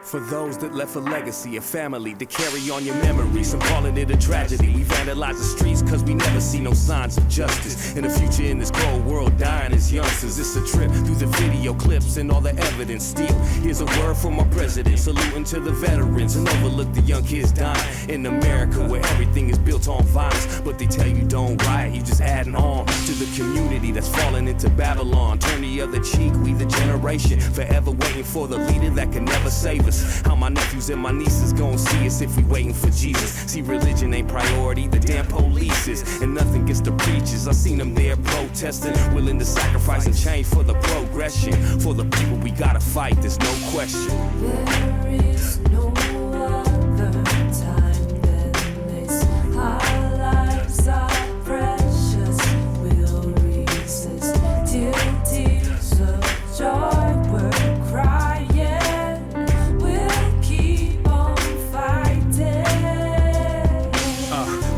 For those that left a legacy, a family to carry on your memories. I'm calling it a tragedy. We vandalize the streets cause we never see no signs of justice. And the future in this cold world dying as youngsters. It's a trip through the video clips and all the evidence. Still, here's a word from our president, saluting to the veterans and overlook the young kids dying in America where everything is built on violence. But they tell you don't riot, you just adding on to the community that's falling into Babylon. Turn the other cheek, we the generation forever waiting for the leader that can never save us. How my nephews and my nieces gon' see us if we waiting for Jesus. See, religion ain't priority, the damn police is, and nothing gets the preachers. I seen them there protesting, willing to sacrifice and change for the progression. For the people we gotta fight, there's no question. There is no other time than this. Our lives are precious, we'll resist till tears of joy we're crying.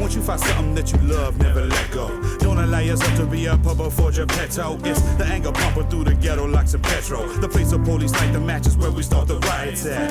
Once you find something that you love, never let go. Don't allow yourself to be a puppet for Geppetto. It's the anger pumping through the ghetto like some petrol. The place of police like the matches where we start the riots at.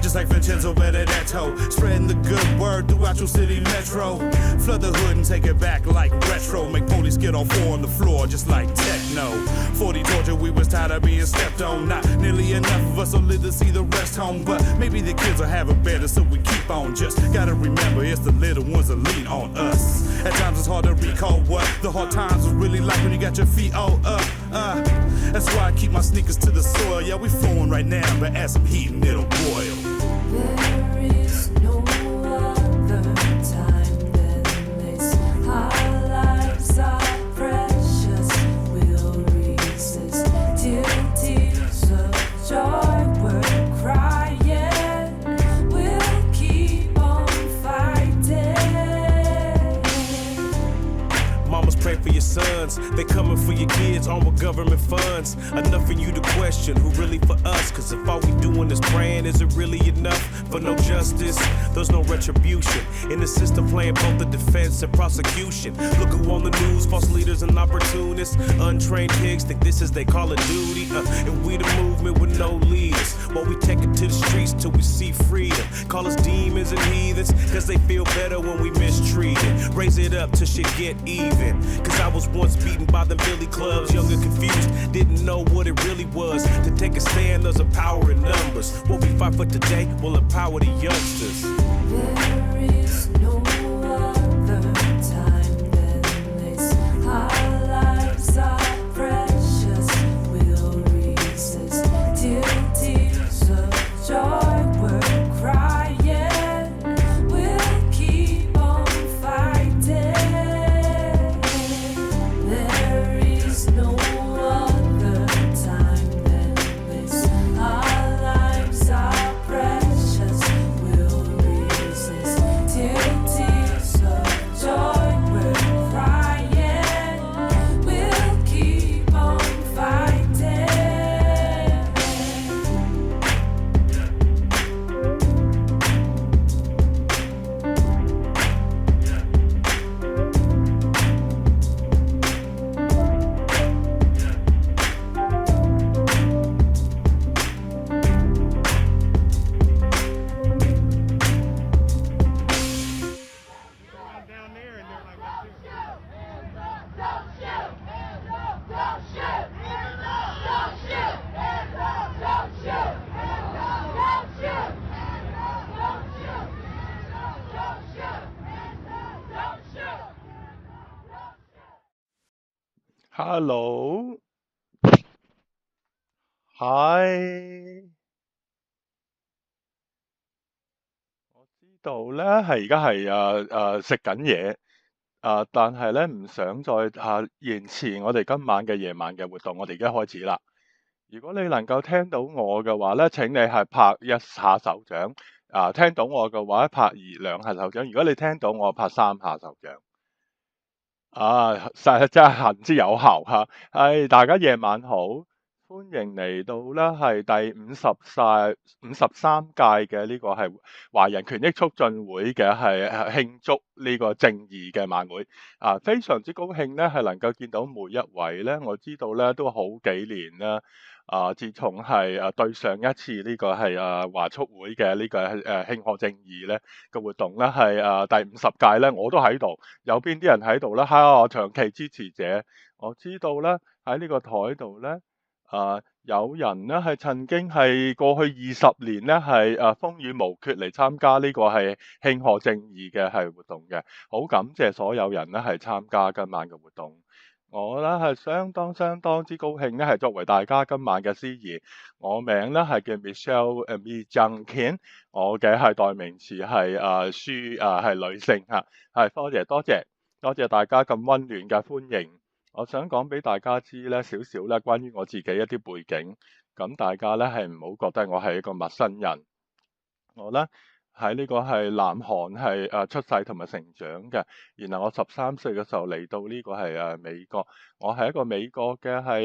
Just like Vincenzo Benedetto, spreading the good word throughout your city metro. Flood the hood and take it back like retro. Make police get on four on the floor just like techno. 40 told you we was tired of being stepped on. Not nearly enough of us will live to see the rest home. But maybe the kids will have it better, so we keep on. Just gotta remember it's the little ones that lean on us. At times it's hard to recall what the hard times was really like when you got your feet all up. That's why I keep my sneakers to the soil. Yeah, we flowing right now, but add some heat and it'll boil. There is no other time than this. Our lives are precious, we'll resist till tears of joy we're crying. We'll keep on fighting. Mamas, pray for your sons. They coming for your kids, armed with government funds. Enough for you to question who really for us. Cause if all we doing is praying, is it really enough for no justice? There's no retribution in the system playing both the defense and prosecution. Look who on the news, false leaders and opportunists. Untrained pigs think this is their call of duty. And we the movement with no leaders. While we take it to the streets till we see freedom. Call us demons and heathens, cause they feel better when we mistreated. Raise it up till shit get even. Cause I was once beaten by the billy clubs, young and confused, didn't know what it really was. To take a stand, there's a power in numbers. What we fight for today will empower the youngsters. There is no other time than this. Our lives are precious, we'll resist till tears of joy we're crying. We'll keep on fighting. There is no other time than this. Our lives are precious, we'll resist till tears of joy we're crying. We'll keep on fighting. Hello，係，我知道咧係而家係食緊嘢，但係咧唔想再延遲我哋今晚嘅夜晚嘅活動，我哋而家開始啦。如果你能夠聽到我嘅話咧，請你係拍一下手掌，聽到我嘅話拍兩下手掌，如果你聽到我拍三下手掌。真係行之有效嚇，大家夜晚好，歡迎嚟到咧係第53屆嘅呢個係華人權益促進會嘅係慶祝呢個正義嘅晚會，非常之高興咧係能夠見到每一位咧，我知道咧都好幾年啦。自從係對上一次呢個係華促會嘅呢個慶賀正義咧嘅活動咧係第50屆咧，我都喺度。有邊啲人喺度咧？我長期支持者，我知道咧喺呢個台度咧。有人咧係曾經係過去20年咧係風雨無缺嚟參加呢個係慶賀正義嘅係活動嘅，好感謝所有人咧係參加今晚嘅活動。我咧係相當之高興咧係作為大家今晚嘅司儀，我名咧係叫 Michelle Mi Zhang Ken，我嘅係代名詞係書係女性嚇，係多謝大家咁溫暖嘅歡迎。我想講俾大家知咧少少咧關於我自己一啲背景，咁大家咧係唔好覺得我係一個陌生人。我咧喺呢個係南韓係出世同埋成長嘅，然後我13歲嘅時候嚟到呢個係美國，我係一個美國嘅係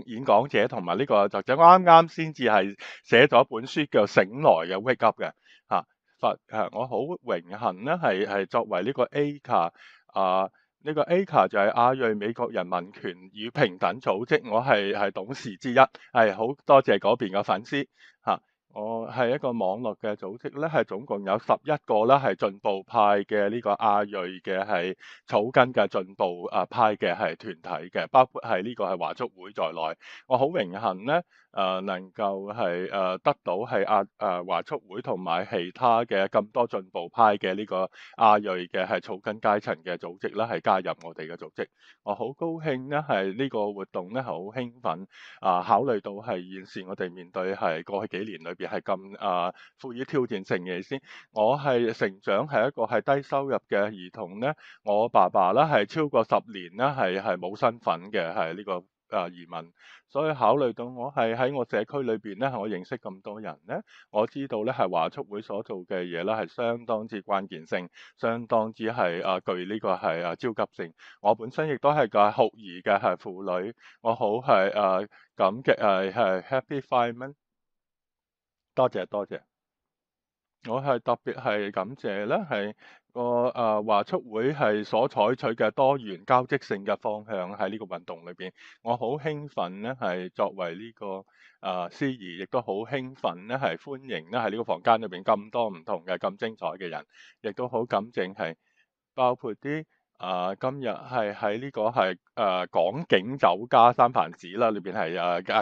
演講者，同埋呢個就啱啱先至係寫咗一本書叫醒來嘅 Wake Up 嘅我好榮幸咧係作為呢個 AAPI 呢個 AAPI 就係亞裔美國人民權與平等組織，我係董事之一，係好多謝嗰邊嘅粉絲我係一個網絡嘅組織咧，係總共有11個咧係進步派嘅呢個亞裔嘅係草根嘅進步派嘅係團體嘅，包括係呢個係華促會在內。我好榮幸咧能夠係得到係華促會同埋其他嘅咁多進步派嘅呢個亞裔嘅係草根階層嘅組織咧係加入我哋嘅組織。我好高興咧係呢個活動咧係好興奮考慮到係現時我哋面對係過去幾年裏邊係咁富於挑戰性嘅先。我係成長係一個係低收入嘅兒童咧，我爸爸咧係超過10年咧係冇身份嘅係呢個移民，所以考慮到我係喺我社區裏邊咧，我認識咁多人咧，我知道咧係華促會所做嘅嘢咧係相當之關鍵性，相當之係具呢個係焦急性。我本身亦都係個酷兒嘅係婦女，我好係感激係 Happy Fireman， 多謝。我係特別係感謝咧，係個華促會係所採取嘅多元交織性嘅方向喺呢個運動裏邊，我好興奮咧，係作為呢個司儀，亦都好興奮咧，係歡迎咧喺呢個房間裏邊咁多唔同嘅咁精彩嘅人，亦都好感謝係包括啲今日係喺呢個係港景酒家三藩市啦，裏邊係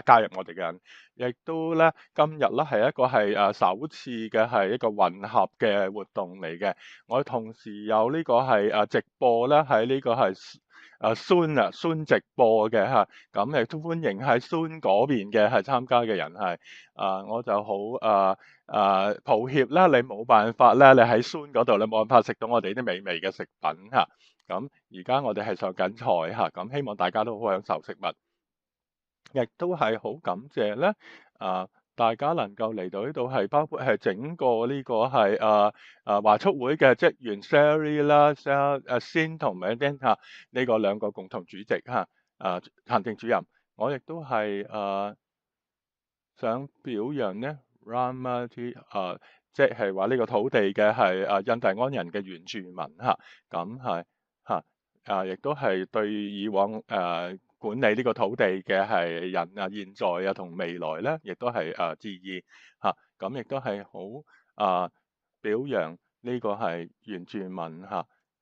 加入我哋嘅人。亦都咧，今日咧係一個係首次嘅係一個混合嘅活動嚟嘅。我同時有呢個係直播咧，喺呢個係Zoom 直播嘅咁亦都歡迎喺 Zoom 嗰邊嘅係參加嘅人係我就好抱歉啦，你冇辦法咧，你喺 Zoom 嗰度你冇辦法食到我哋啲美味嘅食品咁而家我哋係上緊菜咁希望大家都好享受食物。亦都係好感謝咧，大家能夠嚟到呢度係包括係整個呢個係華促會嘅職員 Sherry 啦、Sin 同埋 Dan 呢個兩個共同主席行政主任，我亦都係想表揚咧 Ramati 即係話呢個土地嘅係印第安人嘅原住民咁係亦都係對以往管理呢個土地嘅係人現在同未來咧，亦都係致意咁亦都係好表揚呢個係原住民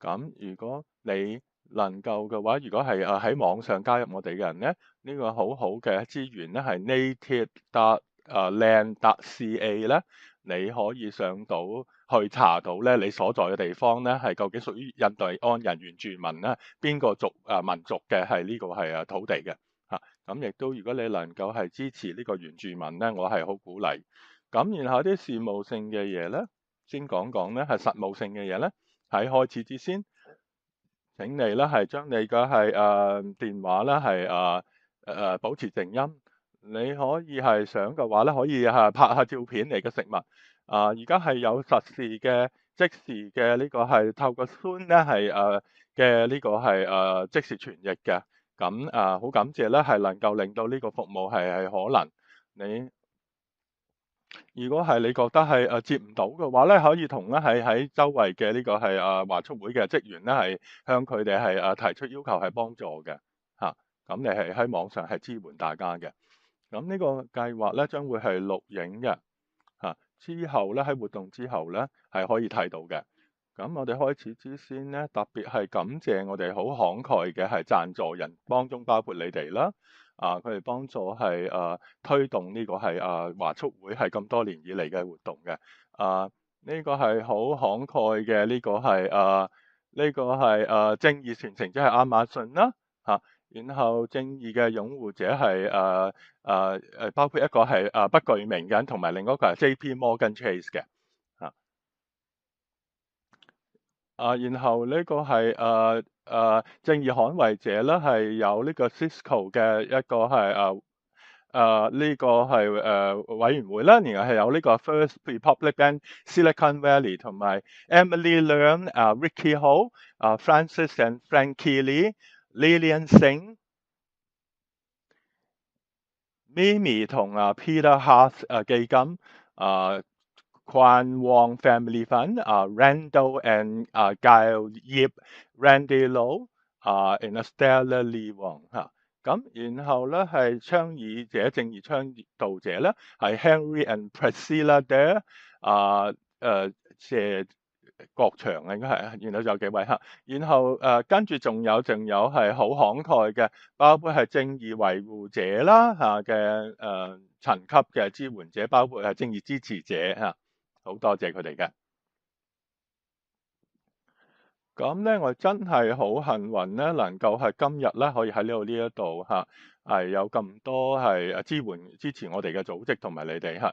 咁如果你能夠嘅話，如果係喺網上加入我哋嘅人咧，呢個好好嘅資源咧係 native.land.ca 咧，你可以上到去查到咧你所在嘅地方咧係究竟屬於印第安人原住民咧邊個民族嘅係呢個係土地嘅咁亦都如果你能夠係支持呢個原住民咧，我係好鼓勵。咁然後啲事務性嘅嘢咧，先講講咧係實務性嘅嘢咧，喺開始之先。請你咧係將你嘅係電話咧係保持靜音。你可以係想嘅話咧，可以拍下照片嚟嘅食物。而家係有實時嘅即時嘅呢個係透過 Zoom 咧係嘅呢個係即時傳譯嘅。咁好感謝咧係能夠令到呢個服務係可能。你如果係你覺得係接唔到嘅話咧，可以同咧喺周圍嘅呢個係華促會嘅職員咧係向佢哋係提出要求係幫助嘅咁你係喺網上係支援大家嘅。咁呢個計劃咧將會係錄影嘅之後咧喺活動之後咧係可以睇到嘅。咁我哋開始之先咧，特別係感謝我哋好慷慨嘅係贊助人，當中包括你哋啦。佢哋幫助係推動呢個係華促會係咁多年以嚟嘅活動嘅。呢個係好慷慨嘅，呢個係正義傳承，即係亞馬遜啦然後正義嘅擁護者係包括一個係不具名嘅，同埋另一個係 J.P. Morgan Chase 嘅然後呢個係正義捍衛者啦，係有呢個 Cisco 嘅一個係呢個係委員會啦，然後係有呢個 First Republic Bank Silicon Valley 同埋 Emily Leung、Ricky Ho、Francis and Frankie Lee、Lilian Singh、Mimi 同Peter Hart 基金Kwan Wong Family Fund、Randall and Gail Yip、Randy Low、and Stella Lee Wong 咁然後咧係正義倡導者咧係 Henry and Priscilla Dare 謝國祥應該係，然後就有幾位然後跟住仲有係好慷慨嘅，包括係正義維護者啦嘅層級嘅支援者，包括係正義支持者好多謝佢哋嘅。咁咧，我真係好幸運咧，能夠係今日咧可以喺呢一度係有咁多係支持我哋嘅組織同埋你哋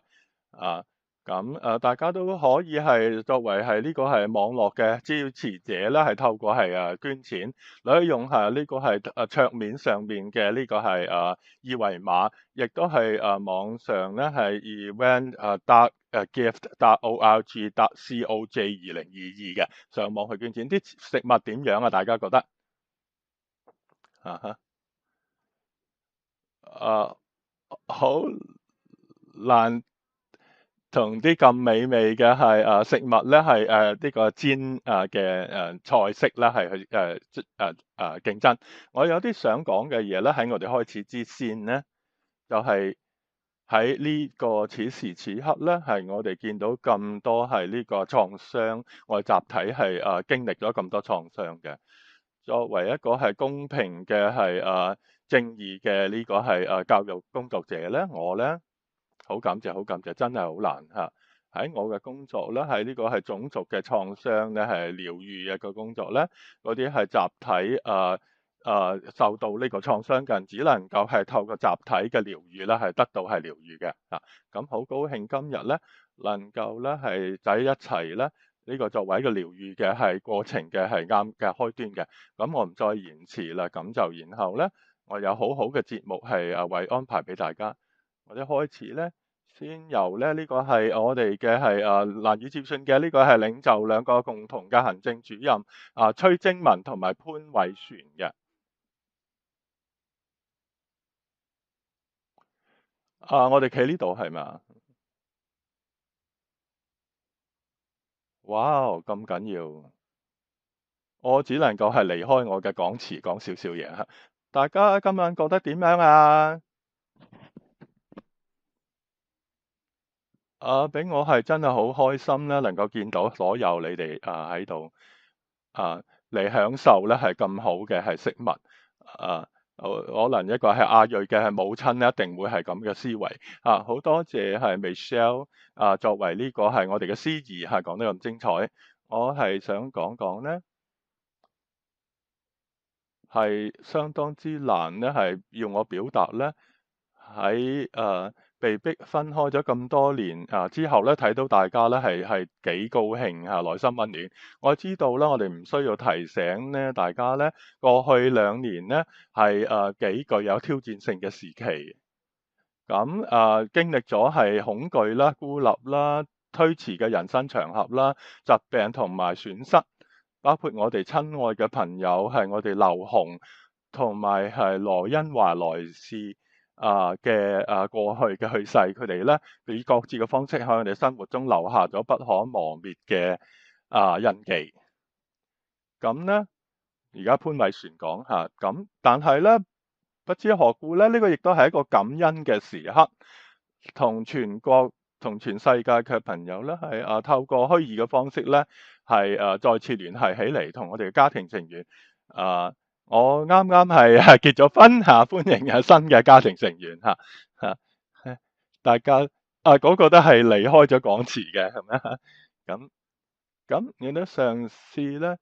咁大家都可以係作為係呢個係網絡嘅支持者啦，係透過係捐錢，你可以用呢個係桌面上邊嘅呢個係二維碼，亦都係網上咧係 event.gift.org.coj2022嘅上網去捐錢。啲食物點樣大家覺得好難同啲咁美味嘅係食物咧係呢個煎嘅菜式咧係去競爭。我有啲想講嘅嘢咧，喺我哋開始之先咧，就係喺呢個此時此刻咧，係我哋見到咁多係呢個創傷，我哋集體係經歷咗咁多創傷嘅。作為一個係公平嘅係正義嘅呢個係教育工作者咧，我咧好感謝，真係好難喺我嘅工作咧，喺呢個係種族嘅創傷咧，係療愈嘅工作咧，嗰啲係集體受到呢個創傷嘅人，只能夠係透過集體嘅療愈咧，係得到係療愈嘅咁好高興今日咧能夠咧係喺一齊咧。呢個作為一個療愈嘅係過程嘅係啱嘅開端嘅，咁我唔再延遲啦，咁就然後咧，我有好好嘅節目係為安排俾大家。我哋開始咧，先由咧呢個係我哋嘅係難以置信嘅呢個係領袖兩個共同嘅行政主任崔晶文同埋潘偉璇嘅。我哋企呢度係咪？哇，咁緊要！我只能夠係離開我嘅講詞講少少嘢大家今晚覺得點樣俾我係真係好開心咧，能夠見到所有你哋喺度嚟享受咧係咁好嘅係食物可能一個係亞裔嘅係母親咧，一定會係咁嘅思維好多謝係 Michelle 作為呢個係我哋嘅司儀講得咁精彩。我係想講講咧，係相當之難咧，係要我表達咧喺被逼分開咗咁多年之後咧，睇到大家咧係幾高興內心溫暖。我知道咧，我哋唔需要提醒咧，大家咧過去2年咧係幾具有挑戰性嘅時期。咁經歷咗係恐懼啦、孤立啦、推遲嘅人生場合啦、疾病同埋損失。包括我哋親愛嘅朋友係我哋劉紅同埋係羅恩華萊士嘅過去嘅去世，佢哋咧以各自嘅方式喺我哋生活中留下咗不可磨滅嘅印記。咁咧而家潘偉璇講咁但係咧不知何故咧，呢個亦都係一個感恩嘅時刻，同全國同全世界嘅朋友咧係透過虛擬嘅方式咧係再次聯繫起嚟，同我哋嘅家庭成員我啱啱係結咗婚歡迎新嘅家庭成員大家嗰個都係離開咗港詞嘅，係咪？咁你都嘗試咧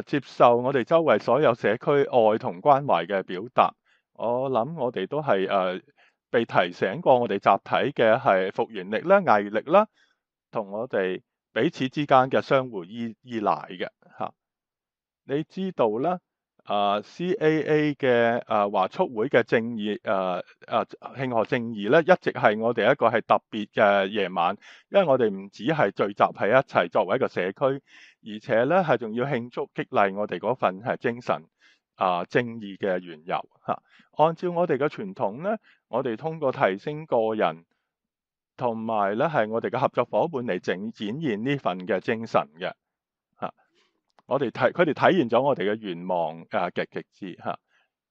接受我哋周圍所有社區愛同關懷嘅表達。我諗我哋都係被提醒過，我哋集體嘅係復原力啦、毅力啦，同我哋彼此之間嘅相互依賴嘅嚇。你知道啦，CAA 嘅華促會嘅正義慶賀正義咧，一直係我哋一個係特別嘅夜晚，因為我哋唔止係聚集喺一齊作為一個社區，而且咧係仲要慶祝激勵我哋嗰份係精神正義嘅緣由嚇。按照我哋嘅傳統咧，我哋通過提升個人同埋咧係我哋嘅合作伙伴嚟展現呢份嘅精神嘅嚇。佢哋體現咗我哋嘅願望極致嚇。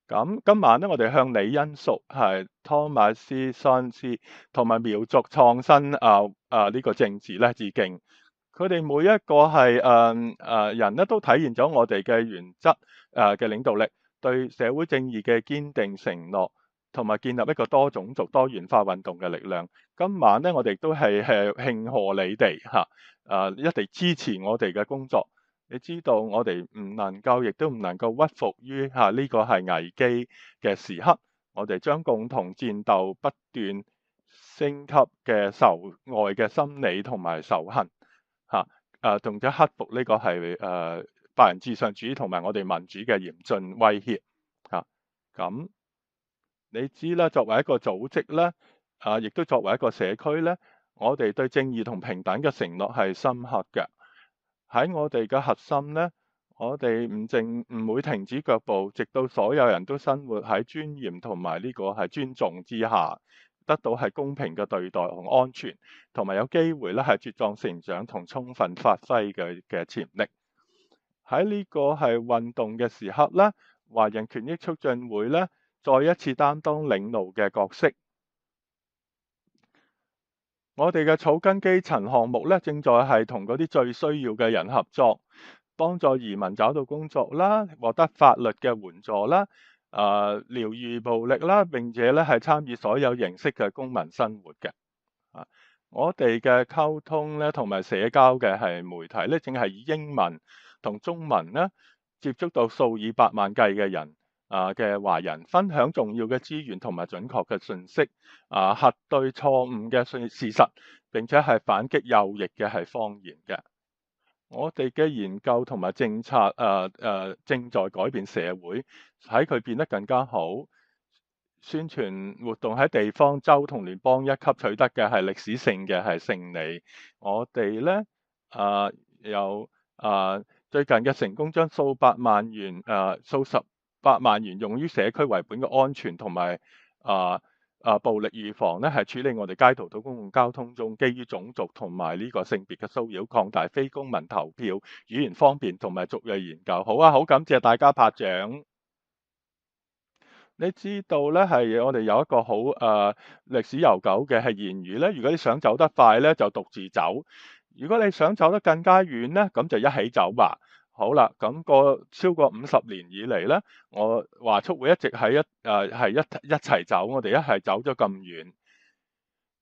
咁今晚咧，我哋向李恩淑係湯馬斯桑斯同埋苗族創新呢個政治咧致敬。佢哋每一個係人咧，都體現咗我哋嘅原則嘅領導力，對社會正義嘅堅定承諾，同埋建立一個多種族多元化運動嘅力量。今晚咧，我哋都係慶賀你哋一定支持我哋嘅工作。你知道我哋唔能夠，亦都唔能夠屈服於呢個係危機嘅時刻。我哋將共同戰鬥不斷升級嘅仇外嘅心理同埋仇恨同咗克服呢個係白人至上主義同埋我哋民主嘅嚴峻威脅咁你知啦，作為一個組織咧亦都作為一個社區咧，我哋對正義同平等嘅承諾係深刻嘅。喺我哋嘅核心呢，我哋唔會停止腳步，直到所有人都生活喺尊嚴同埋呢個係尊重之下，得到係公平嘅對待同安全，同埋有機會咧係茁壯成長同充分發揮嘅潛力。喺呢個係運動嘅時刻咧，華人權益促進會咧再一次擔當領導嘅角色。我哋嘅草根基層項目咧，正在係同嗰啲最需要嘅人合作，幫助移民找到工作啦，獲得法律嘅援助啦，療愈暴力啦，並且咧係參與所有形式嘅公民生活嘅。我哋嘅溝通咧同埋社交嘅係媒體咧，正係以英文同中文咧接觸到數以百萬計嘅人。嘅華人分享重要嘅資源同埋準確嘅信息，核對錯誤嘅事實，並且係反擊右翼嘅係謊言嘅。我哋嘅研究同埋政策正在改變社會，使佢變得更加好。宣傳活動喺地方、州同聯邦一級取得嘅係歷史性嘅係勝利。我哋咧有最近嘅成功將數十百萬元用於社區為本嘅安全同埋暴力預防咧，係處理我哋街頭到公共交通中基於種族同埋呢個性別嘅騷擾，擴大非公民投票、語言方便同埋族裔研究。好好感謝大家拍掌。你知道咧係我哋有一個好歷史悠久嘅係言語咧，如果你想走得快咧，就獨自走；如果你想走得更加遠咧，咁就一起走吧。好啦，咁超過50年以嚟咧，我華促會一直係一齊走，我哋一齊走咗咁遠。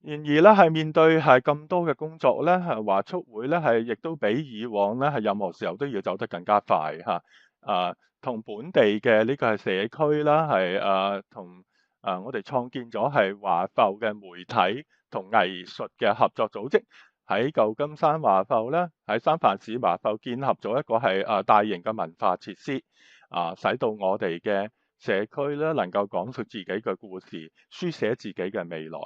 然而咧，係面對係咁多嘅工作咧，華促會咧係亦都比以往咧係任何時候都要走得更加快同本地嘅呢個係社區啦，係同我哋創建咗係華埠嘅媒體同藝術嘅合作組織。喺舊金山華埠咧，喺三藩市華埠建立咗一個係大型嘅文化設施，使到我哋嘅社區咧能夠講述自己嘅故事，書寫自己嘅未來。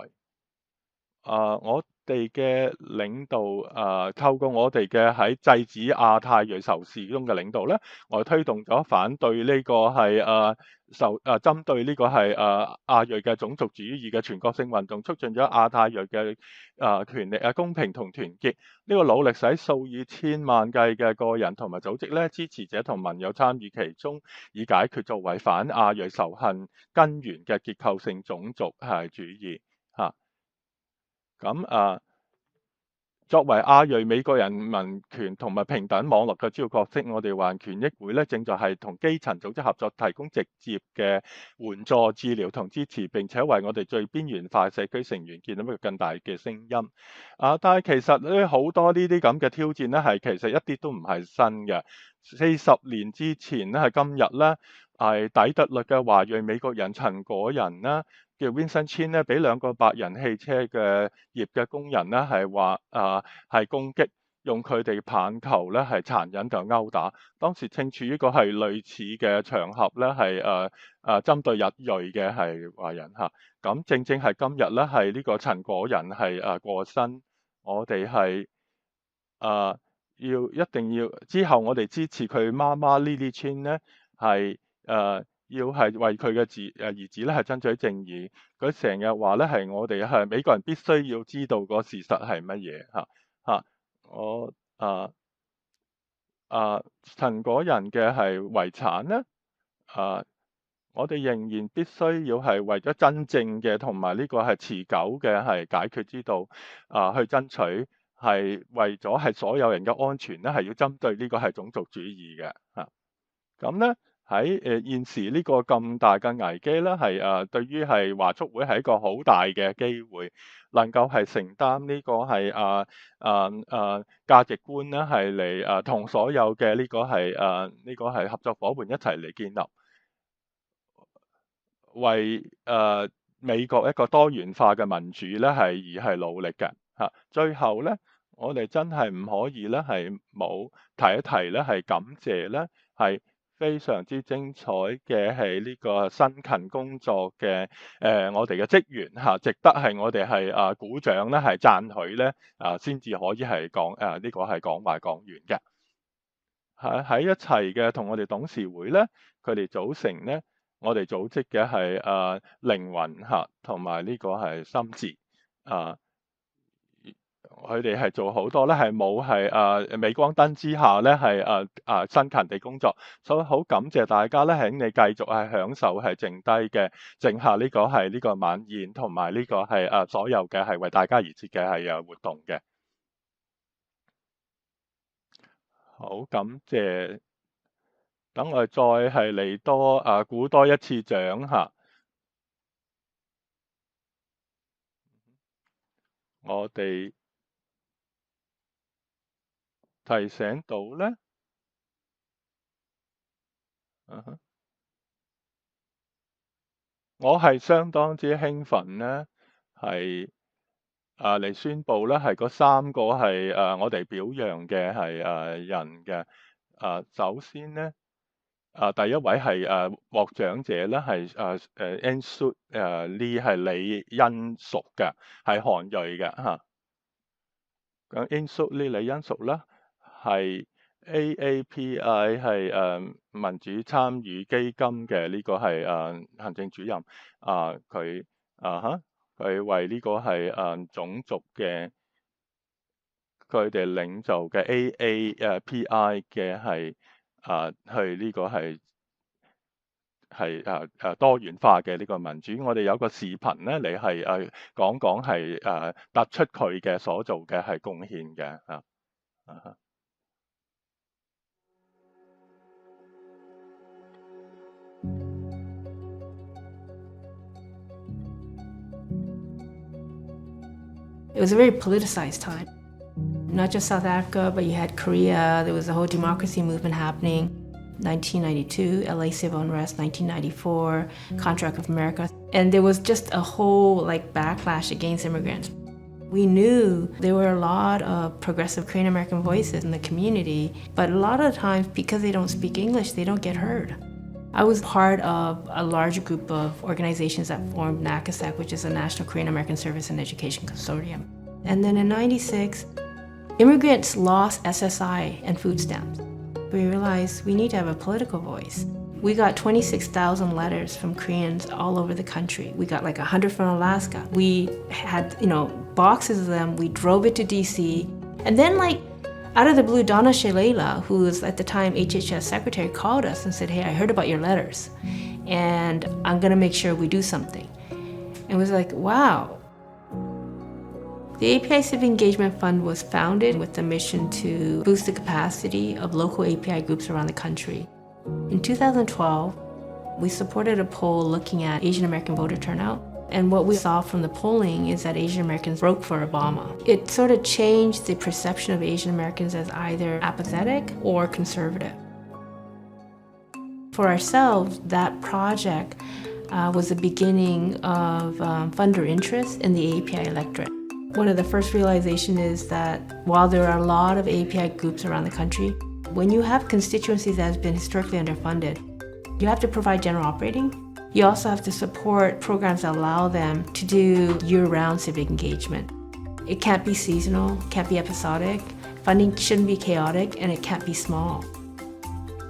我哋嘅領導透過我哋嘅喺制止亞太裔仇視中嘅領導咧，我哋推動咗反對呢個係針對呢個係亞裔嘅種族主義嘅全國性運動，促進咗亞太裔嘅權利公平同團結。呢個努力使數以千萬計嘅個人同埋組織咧，支持者同盟友參與其中，以解決作為反亞裔仇恨根源嘅結構性種族主義嚇。咁作為亞裔美國人民權同埋平等網絡嘅主要角色，我哋華人權益會咧，正在係同基層組織合作，提供直接嘅援助、治療同支持，並且為我哋最邊緣化社區成員建立一個更大嘅聲音。但係其實咧，好多呢啲咁嘅挑戰咧，係其實一啲都唔係新嘅。40年之前咧，係今日咧，係底特律嘅華裔美國人陳果仁啦，叫 Vincent Chin 咧，俾兩個白人汽車嘅業嘅工人咧，係話係攻擊，用佢哋棒球咧係殘忍就毆打。當時正處於個係類似嘅場合咧，係針對日裔嘅係華人嚇。咁正正係今日咧，係呢個陳果仁係過身，我哋係一定要之後，我哋支持佢媽媽 Lily Chin 咧係要係為佢嘅兒子咧係爭取正義。佢成日話咧係我哋係美國人必須要知道個事實係乜嘢嚇。我陳果仁嘅係遺產咧我哋仍然必須要係為咗真正嘅同埋呢個係持久嘅係解決之道去爭取，係為咗係所有人嘅安全咧，係要針對呢個係種族主義嘅嚇。咁咧喺現時呢個咁大嘅危機咧，係對於係華促會係一個好大嘅機會，能夠係承擔呢個係價值觀咧，係嚟同所有嘅呢個係合作伙伴一齊嚟建立。為美國一個多元化嘅民主咧而係努力嘅嚇。最後咧，我哋真係唔可以咧係冇提一提咧係感謝咧係非常之精彩嘅係呢個辛勤工作嘅我哋嘅職員嚇，值得係我哋係鼓掌咧係讚許咧先至可以係講呢個係講話講完嘅。喺一齊嘅同我哋董事會咧，佢哋組成咧。我哋組織嘅係靈魂嚇，同埋呢個係心智佢哋係做好多咧，係冇係鎂光燈之下咧係辛勤地工作，所以好感謝大家咧，請你繼續係享受係剩低嘅剩下呢個係呢個晚宴，同埋呢個係所有嘅係為大家而設嘅係活動嘅。好感謝。等我哋再係嚟多鼓多一次掌嚇，我哋提醒到咧，我係相當之興奮咧，係嚟宣佈咧係嗰3個係我哋表揚嘅係人嘅首先咧。第一位係獲獎者咧係Ansut Lee 係李恩淑嘅，係韓裔嘅嚇。咁 Ansut Lee 李恩淑咧係 AAPI 係民主參與基金嘅呢個係行政主任佢佢為呢個係種族嘅佢哋領袖嘅 AAPI 嘅係。去呢個係多元化嘅呢個民主，我哋有個視頻咧，你係講係突出佢嘅所做嘅係貢獻嘅嚇。It was a very politicized time. Not just South Africa, but you had Korea. There was a whole democracy movement happening. 1992, LA civil unrest, 1994, Contract of America. And there was just a whole backlash against immigrants. We knew there were a lot of progressive Korean American voices in the community, but a lot of times because they don't speak English, they don't get heard. I was part of a large group of organizations that formed NACASEC, which is the National Korean American Service and Education Consortium. And then in 96, immigrants lost SSI and food stamps. We realized we need to have a political voice. We got 26,000 letters from Koreans all over the country. We got like 100 from Alaska. We had, boxes of them. We drove it to DC. And then out of the blue, Donna Shalala, who was at the time HHS secretary, called us and said, "Hey, I heard about your letters, and I'm gonna make sure we do something." And it was like, wow. The API Civic Engagement Fund was founded with the mission to boost the capacity of local API groups around the country. In 2012, we supported a poll looking at Asian American voter turnout. And what we saw from the polling is that Asian Americans broke for Obama. It sort of changed the perception of Asian Americans as either apathetic or conservative. For ourselves, that project was the beginning of funder interest in the API electorate. One of the first realizations is that while there are a lot of API groups around the country, when you have constituencies that have been historically underfunded, you have to provide general operating. You also have to support programs that allow them to do year-round civic engagement. It can't be seasonal, can't be episodic, funding shouldn't be chaotic, and it can't be small.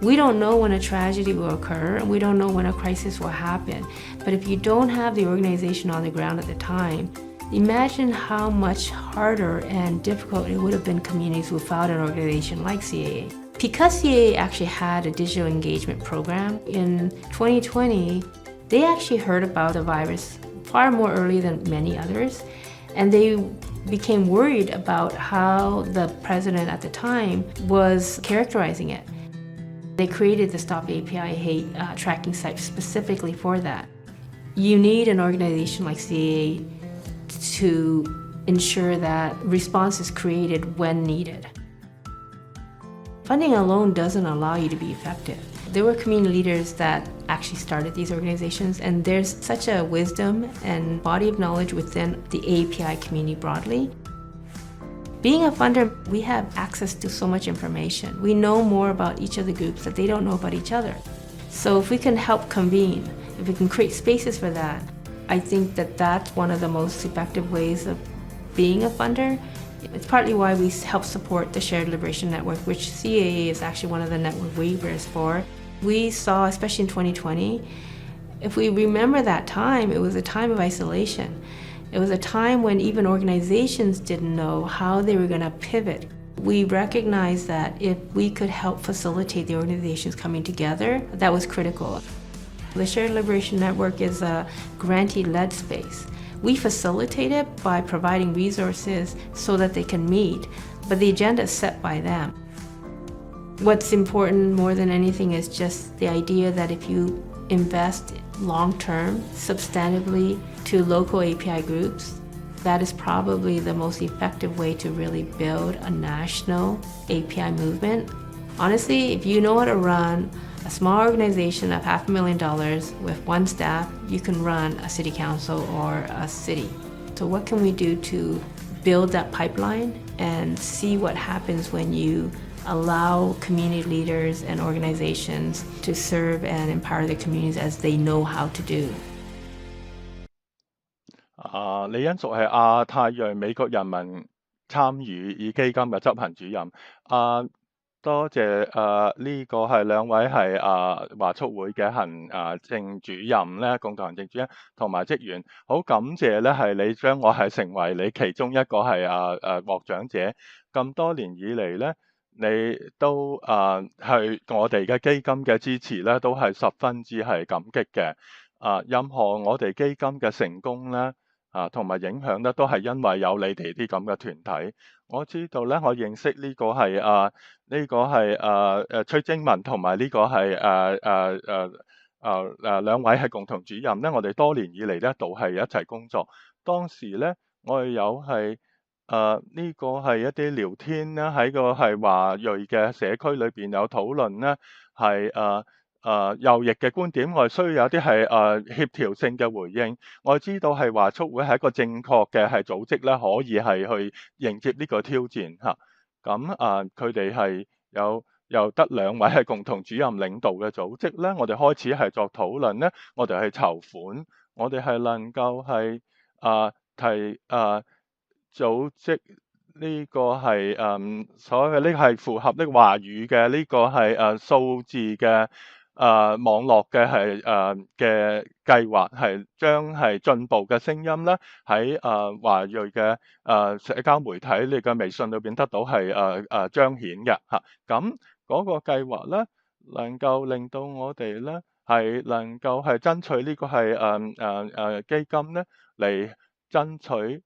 We don't know when a tragedy will occur, and we don't know when a crisis will happen. But if you don't have the organization on the ground at the time, imagine how much harder and difficult it would have been communities without an organization like CAA. Because CAA actually had a digital engagement program, in 2020, they actually heard about the virus far more early than many others, and they became worried about how the president at the time was characterizing it. They created the Stop AAPI Hate tracking site specifically for that. You need an organization like CAA to ensure that response is created when needed. Funding alone doesn't allow you to be effective. There were community leaders that actually started these organizations, and there's such a wisdom and body of knowledge within the API community broadly. Being a funder, we have access to so much information. We know more about each of the groups that they don't know about each other. So if we can help convene, if we can create spaces for that, I think that that's one of the most effective ways of being a funder. It's partly why we help support the Shared Liberation Network, which CAA is actually one of the network waivers for. We saw, especially in 2020, if we remember that time, it was a time of isolation. It was a time when even organizations didn't know how they were going to pivot. We recognized that if we could help facilitate the organizations coming together, that was critical. The Shared Liberation Network is a grantee-led space. We facilitate it by providing resources so that they can meet, but the agenda is set by them. What's important more than anything is just the idea that if you invest long-term, substantively to local API groups, that is probably the most effective way to really build a national API movement. Honestly, if you know how to run a small organization of $500,000 with one staff, you can run a city council or a city. So what can we do to build that pipeline and see what happens when you allow community leaders and organizations to serve and empower their communities as they know how to do? 李恩淑係亞太裔美國人民參與基金嘅執行主任。多謝呢個係兩位係華促會嘅行政主任咧，共同行政主任同埋職員，好感謝咧係你將我係成為你其中一個係獲獎者。咁多年以嚟咧，你都係我哋嘅基金嘅支持咧，都係十分之係感激嘅。任何我哋基金嘅成功咧，同埋影響咧，都係因為有你哋啲咁嘅團體。我知道咧，我認識呢個係崔晶文同埋呢個係兩位係共同主任咧。我哋多年以嚟咧，都係一齊工作。當時咧，我哋有係呢個係一啲聊天啦，喺個係華裔嘅社區裏邊有討論咧，係右翼嘅觀點，我哋需要有啲係協調性嘅回應。我知道係華促會係一個正確嘅係組織咧，可以係去迎接呢個挑戰嚇。咁佢哋係有由得2位係共同主任領導嘅組織咧，我哋開始係作討論咧，我哋去籌款，我哋係能夠係組織呢個係所謂嘅呢個係符合呢個華語嘅呢個係數字嘅網絡嘅係嘅計劃，係將係進步嘅聲音咧喺華裔嘅社交媒體你嘅微信裏邊得到係彰顯嘅嚇。咁嗰個計劃咧能夠令到我哋咧係能夠係爭取呢個係基金咧嚟爭取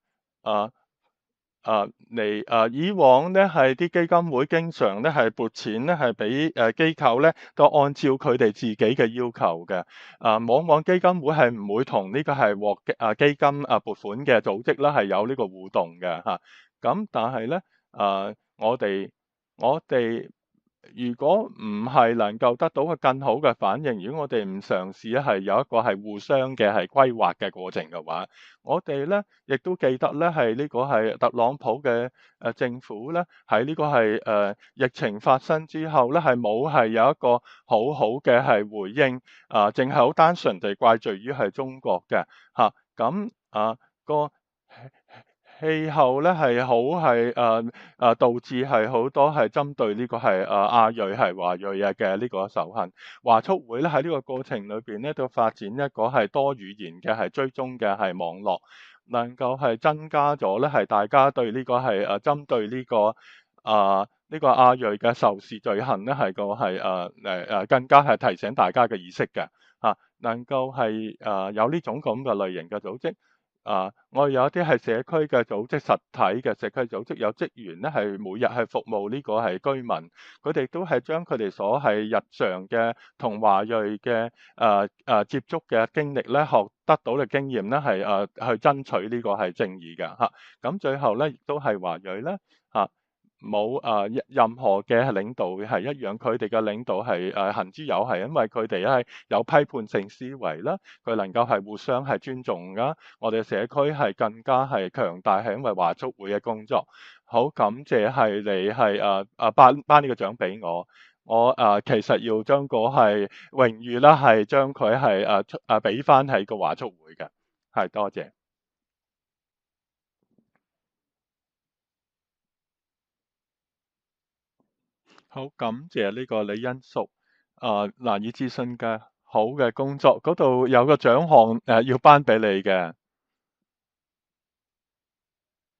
以往咧係啲基金會經常咧係撥錢咧係俾機構咧都按照佢哋自己嘅要求嘅。往往基金會係唔會同呢個係獲基金撥款嘅組織啦係有呢個互動嘅嚇。咁但係咧我哋如果唔係能夠得到個更好嘅反應，如果我哋唔嘗試咧係有一個係互相嘅係規劃嘅過程嘅話，我哋咧亦都記得咧係呢個係特朗普嘅政府咧喺呢個係疫情發生之後咧係冇係有一個好好嘅係回應，淨係好單純地怪罪於係中國嘅嚇。咁個氣候咧係好係導致係好多係針對呢個係亞裔係華裔嘅呢個仇恨。華促會咧喺呢個過程裏邊咧都發展一個係多語言嘅係追蹤嘅係網絡，能夠係增加咗咧係大家對呢個係針對呢個呢個亞裔嘅仇視罪行咧係個係更加係提醒大家嘅意識嘅嚇，能夠係有呢種咁嘅類型嘅組織。我有一啲係社區嘅組織，實體嘅社區組織有職員咧，係每日係服務呢個係居民，佢哋都係將佢哋所係日常嘅同華裔嘅接觸嘅經歷咧，學得到嘅經驗咧，係去爭取呢個係正義嘅嚇。咁最後咧，亦都係華裔咧嚇。冇任何嘅領導係一樣，佢哋嘅領導係行之有係，因為佢哋係有批判性思維啦，佢能夠係互相係尊重噶。我哋社區係更加係強大，係因為華促會嘅工作。好感謝係你係頒呢個獎俾我，我其實要將個係榮譽啦，係將佢係俾翻喺個華促會嘅，係多謝。好感謝呢個李恩淑難以置信嘅好嘅工作，嗰度有個獎項要頒俾你嘅，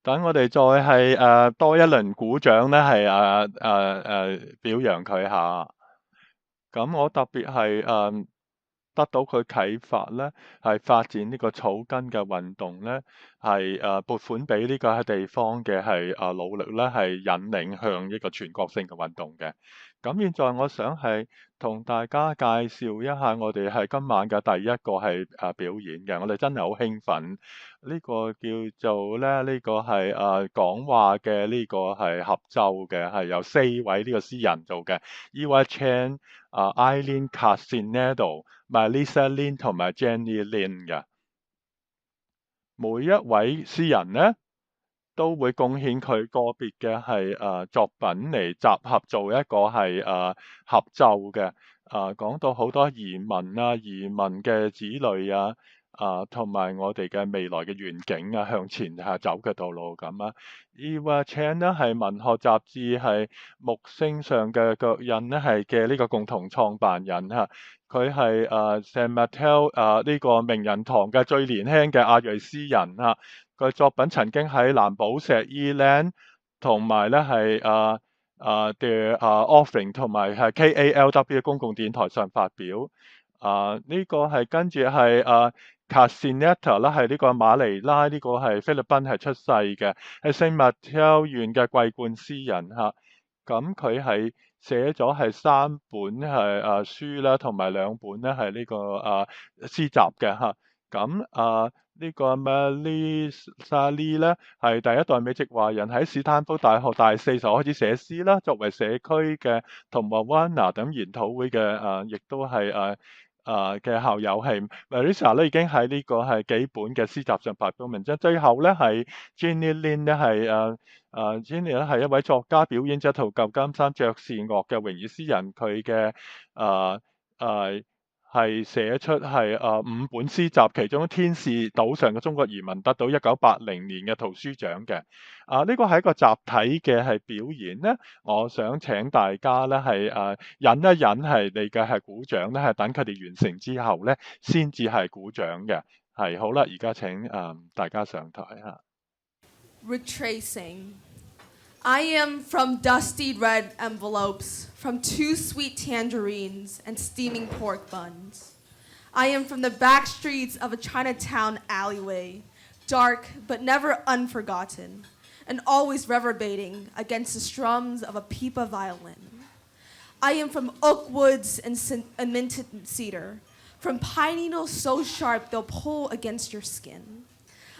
等我哋再係多一輪鼓掌咧，係表揚佢下。咁我特別係得到佢啟發咧，係發展呢個草根嘅運動咧，係撥款俾呢個地方嘅係努力咧，係引領向一個全國性嘅運動嘅。咁現在我想係同大家介紹一下我哋係今晚嘅第一個係表演嘅，我哋真係好興奮。呢個叫做咧，呢個係講話嘅呢個係合奏嘅，係由4位呢個詩人做嘅 Eva Chan、Eileen Casinello、Melissa Lin 同埋 Jenny Lin 嘅。每一位詩人咧都會貢獻佢個別嘅係作品嚟集合做一個係合奏嘅。講到好多移民移民嘅子女同埋我哋嘅未來嘅願景向前走嘅道路咁啊。Eva Chan 呢係文學雜誌係木星上嘅腳印呢係嘅呢個共同創辦人佢係San Mateo 呢個名人堂嘅最年輕嘅亞裔詩人佢作品曾經喺藍寶石 Eland 同埋咧係The Offering 同埋係 CALW 公共電台上發表。呢個係跟住係Casinetta 啦，係呢個馬尼拉呢個係菲律賓係出世嘅，係聖馬挑縣嘅桂冠詩人咁佢係寫咗係3本係書啦，同埋2本咧係呢個詩集嘅咁呢個 Melissa Lee 咧係第一代美籍華人，喺史丹福大學大4時候開始寫詩啦，作為社區嘅同埋 Wana 等研討會嘅亦都係嘅校友係 Marissa 咧已經喺呢個係幾本嘅詩集上發表文章，最後咧係 Jenny Lin 咧係Jenny 咧係一位作家、表演者同舊金山爵士樂嘅榮譽詩人，佢嘅係寫出係5本詩集，其中天使島上嘅中國移民得到1980年嘅圖書獎嘅。呢個係一個集體嘅係表演咧，我想請大家咧係忍一忍係你嘅係鼓掌咧，係等佢哋完成之後咧先至係鼓掌嘅。係好啦，而家請大家上台嚇。Retracing. I am from dusty red envelopes, from 2 sweet tangerines and steaming pork buns. I am from the back streets of a Chinatown alleyway, dark but never unforgotten, and always reverberating against the strums of a pipa violin. I am from oak woods and minted cedar, from pine needles so sharp they'll pull against your skin.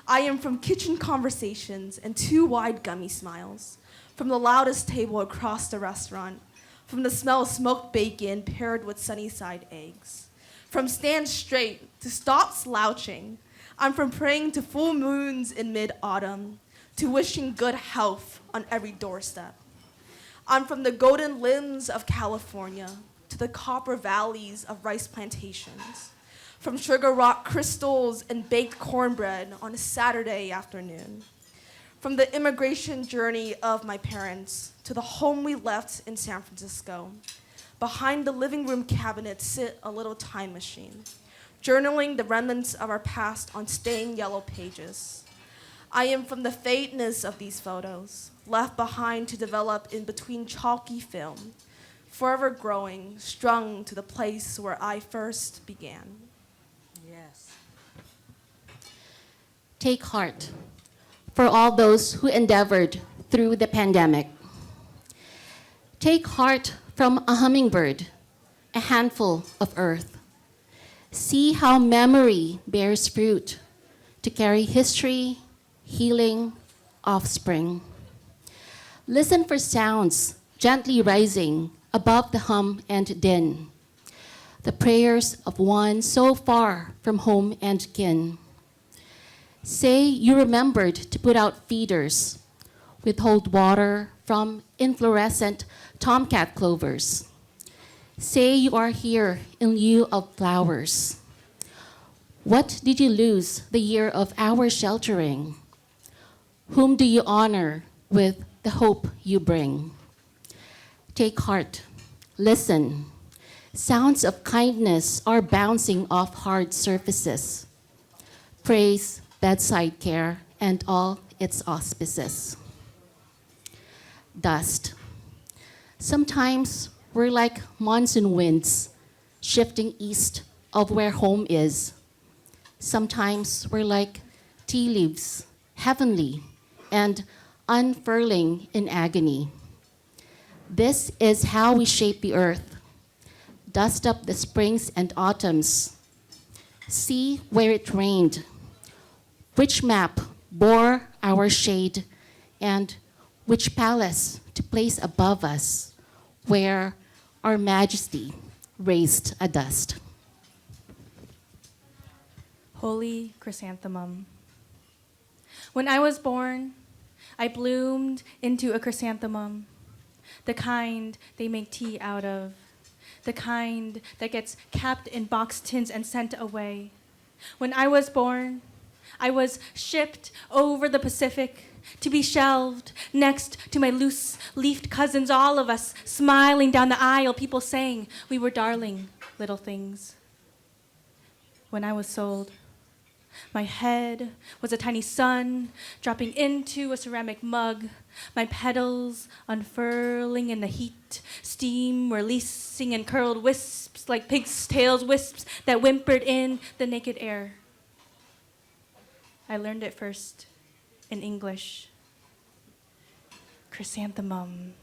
I am from kitchen conversations and 2 wide gummy smiles, from the loudest table across the restaurant, from the smell of smoked bacon paired with Sunnyside eggs. From stand straight to stop slouching, I'm from praying to full moons in mid-autumn, to wishing good health on every doorstep. I'm from the golden limbs of California to the copper valleys of rice plantations, from sugar rock crystals and baked cornbread on a Saturday afternoon, from the immigration journey of my parents to the home we left in San Francisco. Behind the living room cabinet sit a little time machine, journaling the remnants of our past on stained yellow pages. I am from the faintness of these photos, left behind to develop in between chalky film, forever growing, strung to the place where I first began. Yes. Take heart for all those who endeavored through the pandemic. Take heart from a hummingbird, a handful of earth. See how memory bears fruit to carry history, healing, offspring. Listen for sounds gently rising above the hum and din, the prayers of one so far from home and kin. Say you remembered to put out feeders, withhold water from inflorescent tomcat clovers. Say you are here in lieu of flowers. What did you lose the year of our sheltering? Whom do you honor with the hope you bring? Take heart, listen. Sounds of kindness are bouncing off hard surfaces. Praise, bedside care, and all its auspices. Dust. Sometimes we're like monsoon winds, shifting east of where home is. Sometimes we're like tea leaves, heavenly and unfurling in agony. This is how we shape the earth. Dust up the springs and autumns. See where it rained. Which map bore our shade, and which palace to place above us, where our majesty raised a dust. Holy chrysanthemum. When I was born, I bloomed into a chrysanthemum, the kind they make tea out of, the kind that gets capped in box tins and sent away. When I was born, I was shipped over the Pacific to be shelved next to my loose-leafed cousins, all of us smiling down the aisle, people saying we were darling little things. When I was sold, my head was a tiny sun dropping into a ceramic mug, my petals unfurling in the heat, steam releasing in curled wisps like pigs' tails, wisps that whimpered in the naked air. I learned it first in English. Chrysanthemum.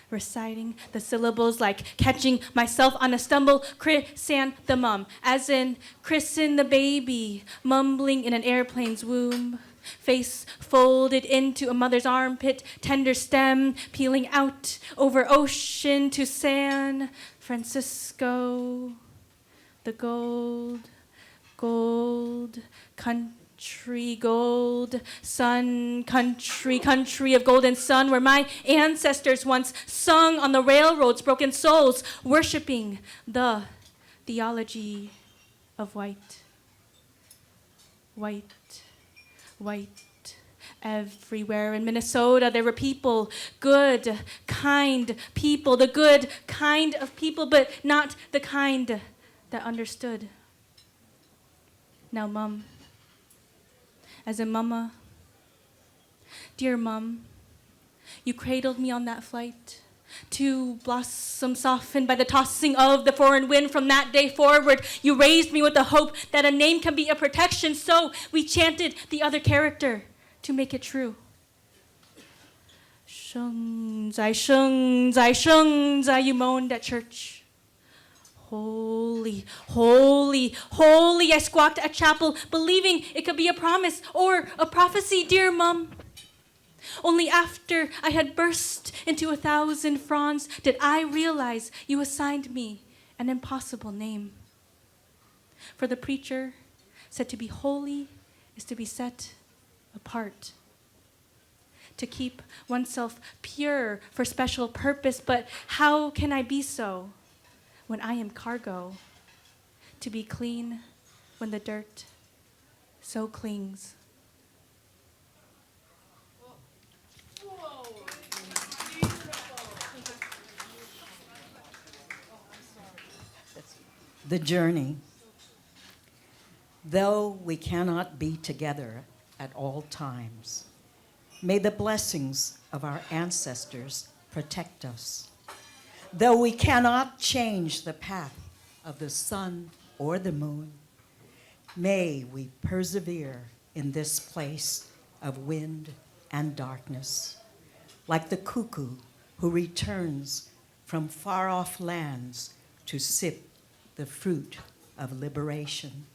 Reciting the syllables like catching myself on a stumble. Chrysanthemum, as in christen the baby, mumbling in an airplane's womb. Face folded into a mother's armpit, tender stem peeling out over ocean to San Francisco. The gold, gold, country, gold, sun, country, country of golden sun, where my ancestors once sung on the railroads, broken souls, worshiping the theology of white. White, white. Everywhere in Minnesota, there were people, good, kind people, the good kind of people, but not the kind that understood. Now, Mum, as a mama, dear Mum, you cradled me on that flight. To blossom softened by the tossing of the foreign wind. From that day forward, you raised me with the hope that a name can be a protection, so we chanted the other character to make it true. Shung zai, you moaned at church. Holy, holy, holy, I squawked at chapel, believing it could be a promise or a prophecy, dear Mum. Only after I had burst into 1,000 fronds did I realize you assigned me an impossible name. For the preacher said to be holy is to be set apart, to keep oneself pure for special purpose. But how can I be so when I am cargo? To be clean when the dirt so clings. The journey. Though we cannot be together at all times, may the blessings of our ancestors protect us. Though we cannot change the path of the sun or the moon, may we persevere in this place of wind and darkness, like the cuckoo who returns from far-off lands to sip the fruit of liberation.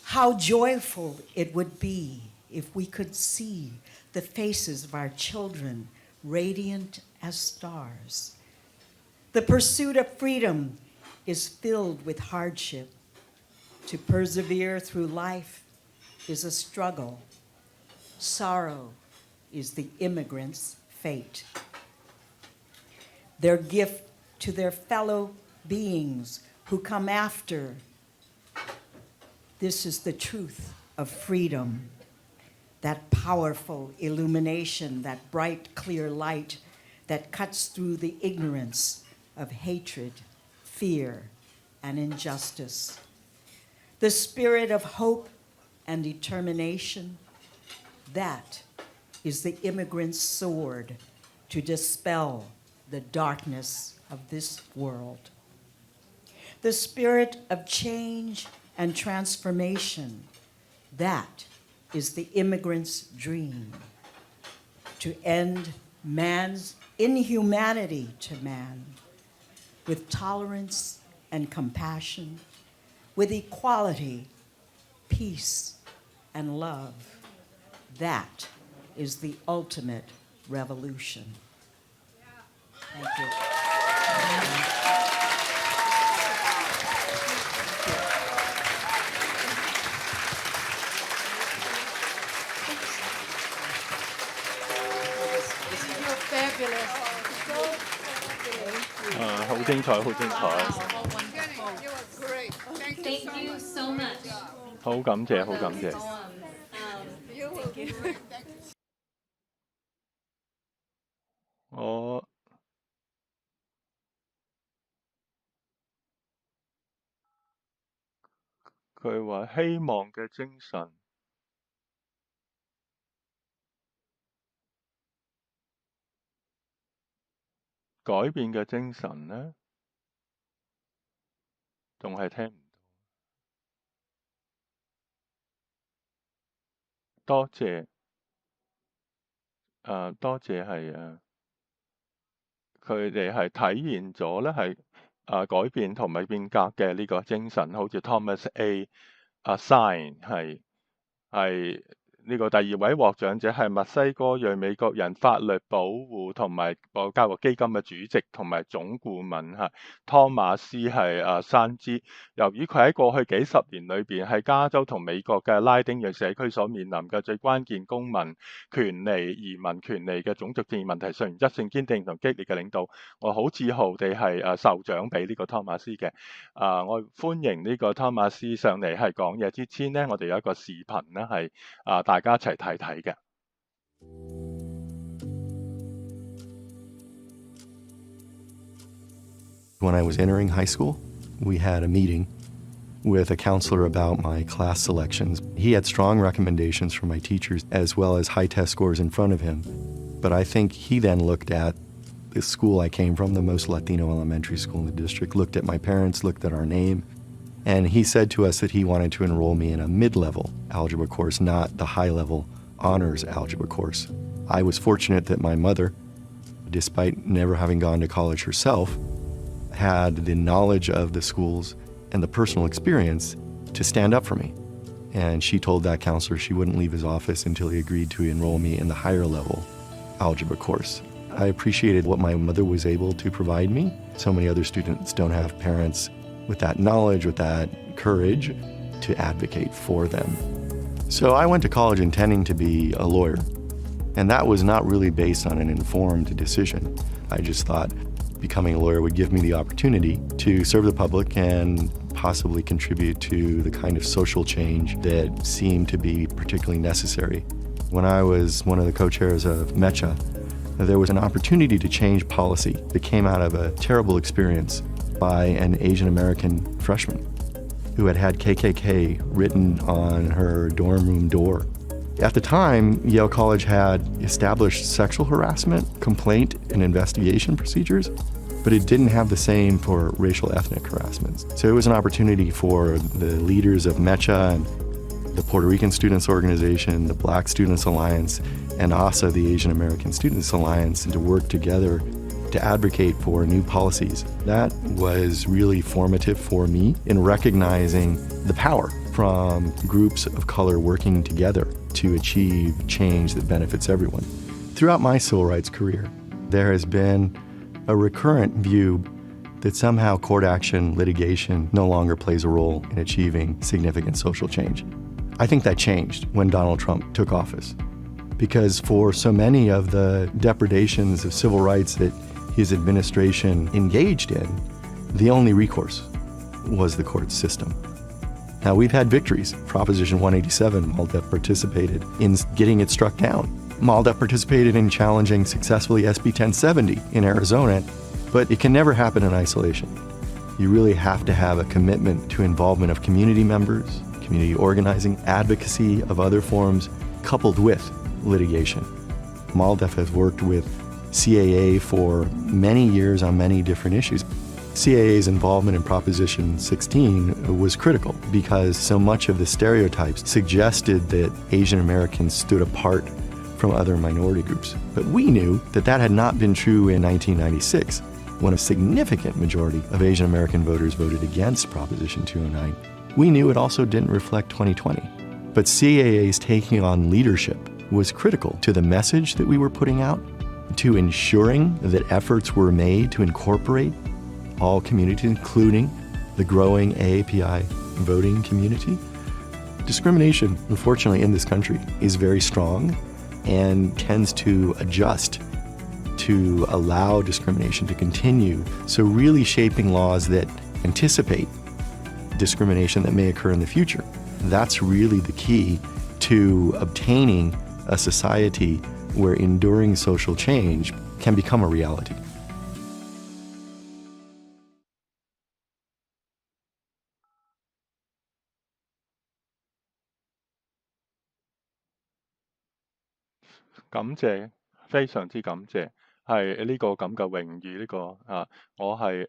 How joyful it would be if we could see the faces of our children radiant as stars. The pursuit of freedom is filled with hardship. To persevere through life is a struggle. Sorrow is the immigrant's fate. Their gift to their fellow beings who come after. This is the truth of freedom, that powerful illumination, that bright, clear light that cuts through the ignorance of hatred, fear, and injustice. The spirit of hope and determination, that is the immigrant's sword to dispel the darkness of this world. The spirit of change and transformation, that is the immigrant's dream. To end man's inhumanity to man with tolerance and compassion, with equality, peace, and love. That is the ultimate revolution. Thank you.好精彩，好精彩， Thank you so much. 好感謝，好感謝。佢話希望嘅精神，改變嘅精神呢，仲係聽唔到。多謝，多謝係佢哋係體現咗咧係改變同埋變革嘅呢個精神，好似 Thomas A. Sign 係呢個第二位獲獎者係墨西哥裔美國人法律保護同埋教育基金嘅主席同埋總顧問湯馬斯係山茲。由於佢喺過去幾十年裏邊喺加州同美國嘅拉丁裔社區所面臨嘅最關鍵公民權利、移民權利嘅種族正義問題上原則性堅定同激烈嘅領導，我好自豪地係授獎俾呢個湯馬斯嘅。我歡迎呢個湯馬斯上嚟係講嘢之前呢，我哋有一個視頻呢係大家一齊睇睇嘅。When I was entering high school, we had a meeting with a counselor about my class selections. He had strong recommendations from my teachers as well as high test scores in front of him. But I think he then looked at the school I came from, the most Latino elementary school in the district, looked at my parents, looked at our name, and he said to us that he wanted to enroll me in a mid-level algebra course, not the high-level honors algebra course. I was fortunate that my mother, despite never having gone to college herself, had the knowledge of the schools and the personal experience to stand up for me. And she told that counselor she wouldn't leave his office until he agreed to enroll me in the higher level algebra course. I appreciated what my mother was able to provide me. So many other students don't have parents with that knowledge, with that courage to advocate for them. So I went to college intending to be a lawyer. And that was not really based on an informed decision. I just thought becoming a lawyer would give me the opportunity to serve the public and possibly contribute to the kind of social change that seemed to be particularly necessary. When I was one of the co-chairs of MECHA, there was an opportunity to change policy that came out of a terrible experience by an Asian American freshman who had had KKK written on her dorm room door. At the time, Yale College had established sexual harassment, complaint, and investigation procedures, but it didn't have the same for racial ethnic harassments. So it was an opportunity for the leaders of MECHA and the Puerto Rican Students Organization, the Black Students Alliance, and also the Asian American Students Alliance to work together to advocate for new policies. That was really formative for me in recognizing the power from groups of color working together to achieve change that benefits everyone. Throughout my civil rights career, there has been a recurrent view that somehow court action, litigation, no longer plays a role in achieving significant social change. I think that changed when Donald Trump took office, because for so many of the depredations of civil rights that his administration engaged in, the only recourse was the court system. Now, we've had victories. Proposition 187, MALDEF participated in getting it struck down. MALDEF participated in challenging successfully SB 1070 in Arizona, but it can never happen in isolation. You really have to have a commitment to involvement of community members, community organizing, advocacy of other forms, coupled with litigation. MALDEF has worked with CAA for many years on many different issues. CAA's involvement in Proposition 16 was critical because so much of the stereotypes suggested that Asian Americans stood apart from other minority groups. But we knew that that had not been true in 1996, when a significant majority of Asian American voters voted against Proposition 209. We knew it also didn't reflect 2020. But CAA's taking on leadership was critical to the message that we were putting out, to ensuring that efforts were made to incorporate all communities, including the growing AAPI voting community. Discrimination, unfortunately, in this country is very strong and tends to adjust to allow discrimination to continue. So really shaping laws that anticipate discrimination that may occur in the future. That's really the key to obtaining a society where enduring social change can become a reality.感謝，非常之感謝，係呢個咁嘅榮譽，我係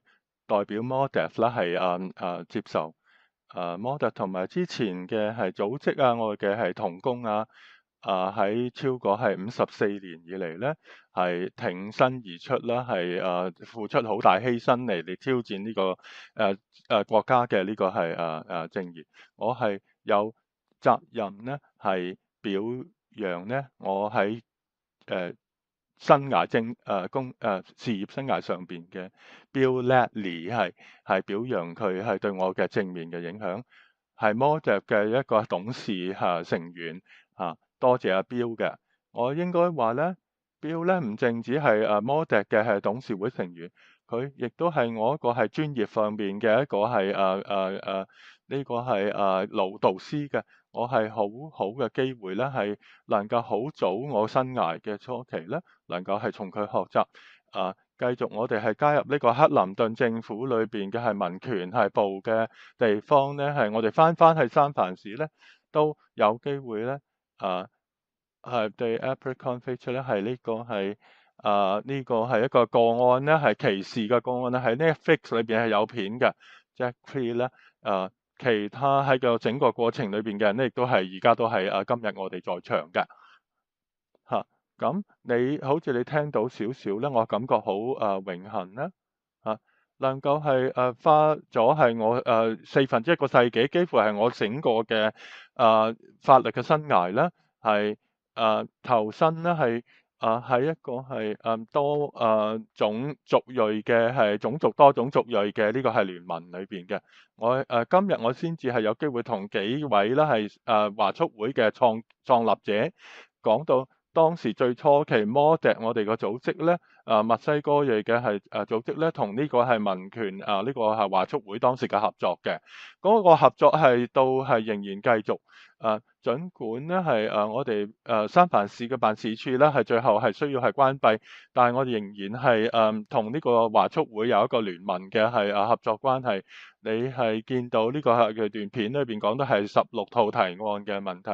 代表 MALDEF 啦，係接受MALDEF 同埋之前嘅係組織啊，我嘅係同工啊，喺超過係54年以嚟咧，係挺身而出啦，係付出好大犧牲嚟挑戰呢個國家嘅呢個係正義，我係有責任咧係表揚呢，我喺生涯事業生涯上邊嘅 Bill Ledley 係表揚佢係對我嘅正面嘅影響，係 Model 嘅一個董事成員多謝阿 Bill 嘅。我應該話咧 ，Bill 咧唔淨止係Model 嘅係董事會成員，佢亦都係我一個係專業上面嘅一個係呢個係老導師嘅。我係好好嘅機會咧，係能夠好早我生涯嘅初期咧，能夠係從佢學習繼續我哋係加入呢個克林頓政府裏邊嘅係民權係部嘅地方咧，係我哋翻去三藩市咧，都有機會咧係對 AAPI Conflict 咧係呢個係呢個係一個個案咧，係歧視嘅個案咧，喺 Netflix 裏邊係有片嘅 Jack Cree 咧其他喺個整個過程裏邊嘅人咧，亦都係而家都係今日我哋在場嘅咁你好似你聽到少少咧，我感覺好榮幸啦能夠係花咗係我1/4個世紀，幾乎係我整個嘅法律嘅生涯咧，係投身咧係喺一個係多種族裔嘅係種族多種族裔嘅呢個係聯盟裏邊嘅。我今日我先至係有機會同幾位咧係華促會嘅創立者講到。當時最初期 Model 我哋個組織咧，墨西哥裔嘅係組織咧，同呢個係民權呢個係華促會當時嘅合作嘅，嗰個合作係到係仍然繼續儘管咧係我哋三藩市嘅辦事處咧係最後係需要係關閉，但係我哋仍然係同呢個華促會有一個聯盟嘅係合作關係。你係見到呢個係段片裏邊講得係16套提案嘅問題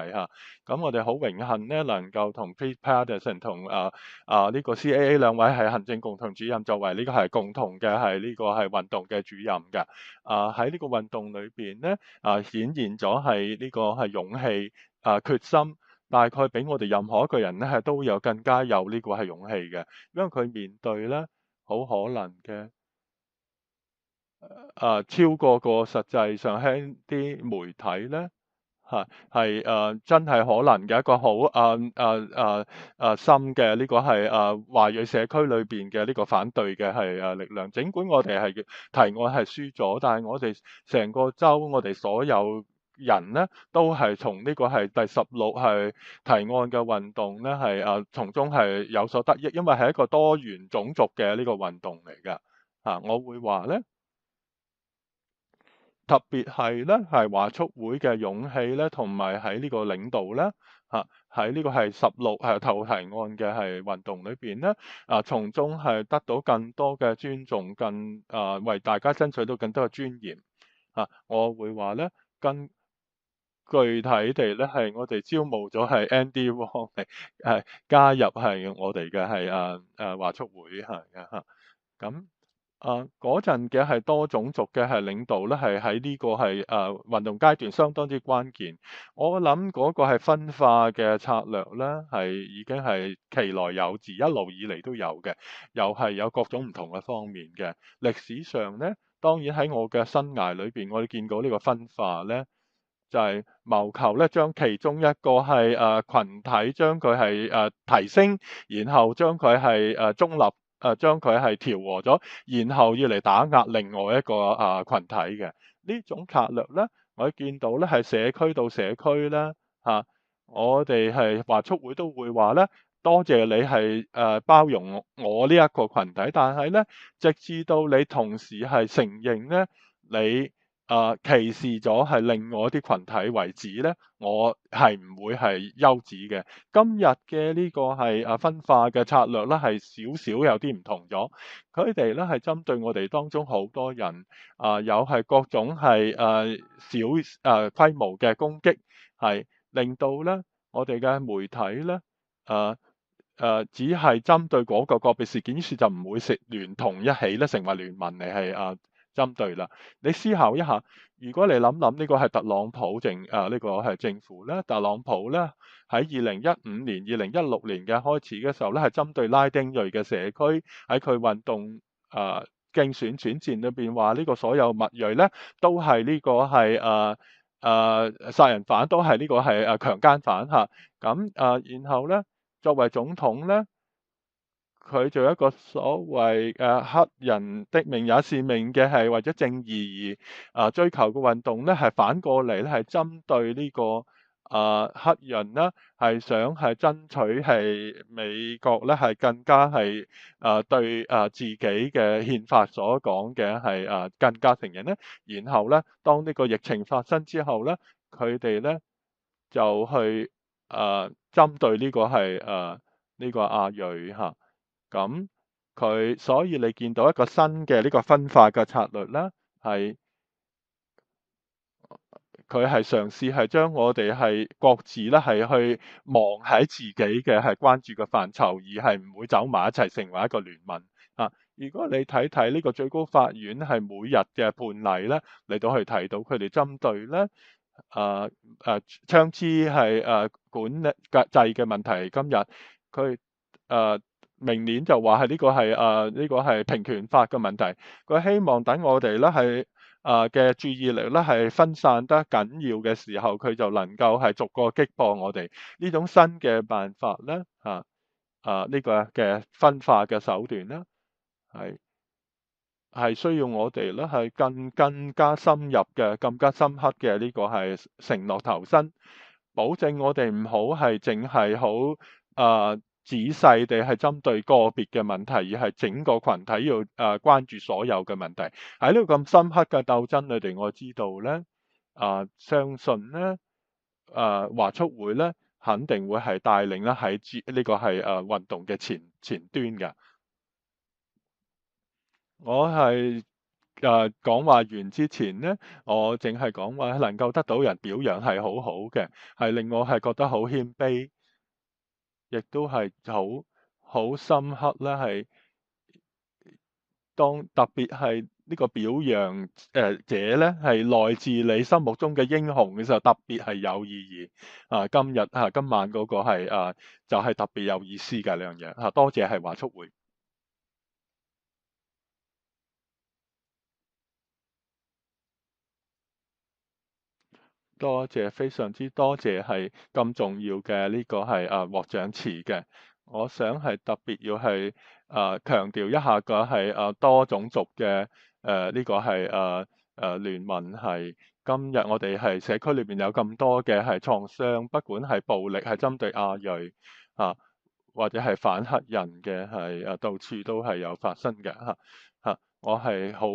咁我哋好榮幸咧能夠同 Pete Patterson 同呢個 CAA 兩位係行政共同主任作為呢個係共同嘅係呢個係運動嘅主任嘅。喺呢個運動裏邊咧顯現咗係呢個係勇氣決心，大概比我哋任何一個人咧係都有更加有呢個係勇氣嘅，因為佢面對咧好可能嘅超過個實際上喺啲媒體咧係真係可能嘅一個好深嘅呢個係華裔社區裏邊嘅呢個反對嘅係力量。儘管我哋係提案係輸咗，但係我哋成個州我哋所有人咧都係從呢個係第16係提案嘅運動咧係從中係有所得益，因為係一個多元種族嘅呢個運動嚟㗎我會話咧。特別係咧，係華促會嘅勇氣咧，同埋喺呢個領導咧，喺呢個係16係投提案嘅係運動裏邊咧，從中係得到更多嘅尊重，更為大家爭取到更多嘅尊嚴我會話咧，更具體地咧係我哋招募咗係 Andy Wong 嚟加入係我哋嘅係華促會咁。嗰陣嘅係多種族嘅係領導咧，係喺呢個係運動階段相當之關鍵。我諗嗰個係分化嘅策略咧，係已經係其來有自，一路以嚟都有嘅，又係有各種唔同嘅方面嘅。歷史上咧，當然喺我嘅生涯裏邊，我哋見過呢個分化咧，就係謀求咧將其中一個係群體將佢係提升，然後將佢係中立。將佢係調和咗，然後要嚟打壓另外一個群體嘅呢種策略咧，我見到咧係社區到社區咧我哋係華促會都會話咧，多謝你係包容我呢一個群體，但係咧直至到你同時係承認咧你歧視咗係另外一啲群體為止咧，我係唔會係休止嘅。今日嘅呢個係分化嘅策略咧，係少少有啲唔同咗。佢哋咧係針對我哋當中好多人有係各種係小規模嘅攻擊，係令到咧我哋嘅媒體咧只係針對嗰個個別事件，於是就唔會聯同一起咧成為聯盟嚟係針對啦。你思考一下，如果你諗呢個係特朗普呢個係政府咧，特朗普咧喺2015年、2016年嘅開始嘅時候咧，係針對拉丁裔嘅社區喺佢運動競選選戰裏邊話呢個所有墨裔咧都係呢個係殺人犯都係呢個係強姦犯嚇。咁然後咧，作為總統咧，佢做一個所謂黑人的命也是命嘅係為咗正義而追求嘅運動咧，係反過嚟咧係針對呢個黑人啦，係想係爭取係美國咧係更加係對自己嘅憲法所講嘅係更加承認咧。然後咧，當呢個疫情發生之後咧，佢哋咧就去針對呢個係呢個亞裔嚇。咁所以你見到一個新嘅呢個分化嘅策略啦，係佢係嘗試係將我哋係各自咧係去望喺自己嘅係關注嘅範疇，而係唔會走埋一齊成為一個聯盟啊。如果你睇睇呢個最高法院係每日嘅判例咧，你都可以睇到佢哋針對咧槍支係管理制嘅問題。今日佢明年就話係呢個係呢個係平權法嘅問題。佢希望等我哋咧係嘅注意力咧係分散得緊要嘅時候，佢就能夠係逐個擊破我哋呢種新嘅辦法咧呢個嘅分化嘅手段咧係需要我哋咧係更加深入嘅、更加深刻嘅呢個係承諾投身，保證我哋唔好係淨係好仔細地係針對個別嘅問題，而係整個群體要關注所有嘅問題。喺呢個咁深刻嘅鬥爭裏邊，我知道咧相信咧華促會咧肯定會係帶領咧喺呢個係運動嘅前端嘅。我係講話完之前咧，我淨係講話能夠得到人表揚係好好嘅，係令我係覺得好謙卑。亦都係好深刻啦，係特別係呢個表揚者咧，係來自你心目中嘅英雄嘅時候，特別係有意義。今晚嗰個係就係特別有意思嘅呢樣嘢。多謝係華促會。多謝，非常之多謝係咁重要嘅呢個係獲獎詞嘅。我想係特別要係強調一下嘅係多種族嘅呢個係聯盟係今日我哋係社區裏邊有咁多嘅係創傷，不管係暴力係針對亞裔或者係反黑人嘅係到處都係有發生嘅我係好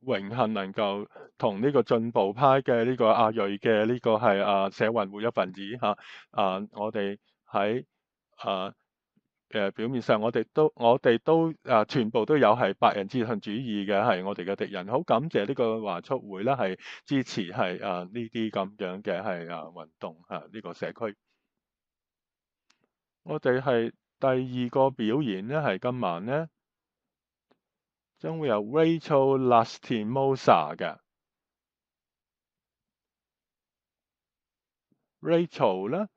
榮幸能夠同呢個進步派嘅呢個亞裔嘅呢個係社運會一份子我哋喺表面上我哋都全部都有係白人至上主義嘅係我哋嘅敵人。好感謝呢個華促會啦，係支持係呢啲咁樣嘅係運動呢個社區。我哋係第二個表演咧，係今晚咧將會由 Rachel Lastimosa 嘅 Rachel 咧。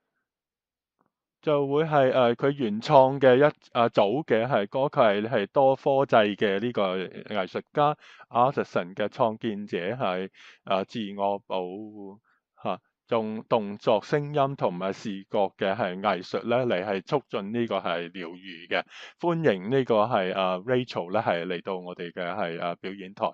就會係佢原創嘅一組嘅係歌，佢係多科製嘅呢個藝術家 artisan 嘅創建者係自我保護用動作、聲音同埋視覺嘅係藝術咧嚟係促進呢個係療愈嘅。歡迎呢個係Rachel 咧係嚟到我哋嘅係表演台。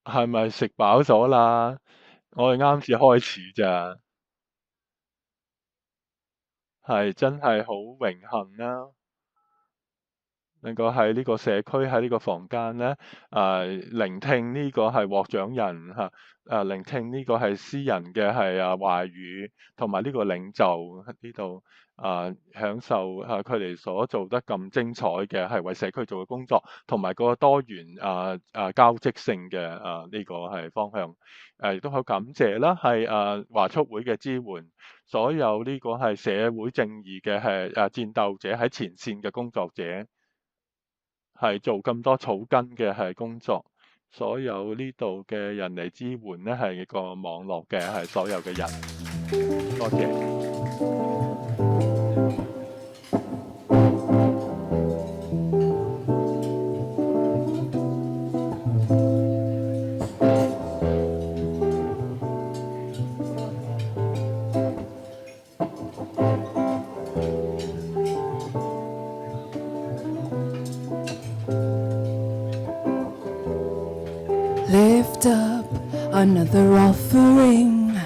係咪食飽咗啦？我哋啱先開始咋，係真係好榮幸啦！能夠喺呢個社區喺呢個房間咧，聆聽呢個係獲獎人聆聽呢個係詩人嘅係話語，同埋呢個領袖呢度享受佢哋所做得咁精彩嘅係為社區做嘅工作，同埋個多元交織性嘅呢個係方向。亦都好感謝啦，係華促會嘅支援，所有呢個係社會正義嘅係戰鬥者喺前線嘅工作者。係做咁多草根嘅係工作，所有呢度嘅人嚟支援咧係一個網絡嘅係所有嘅人。多謝。Lift up another offering,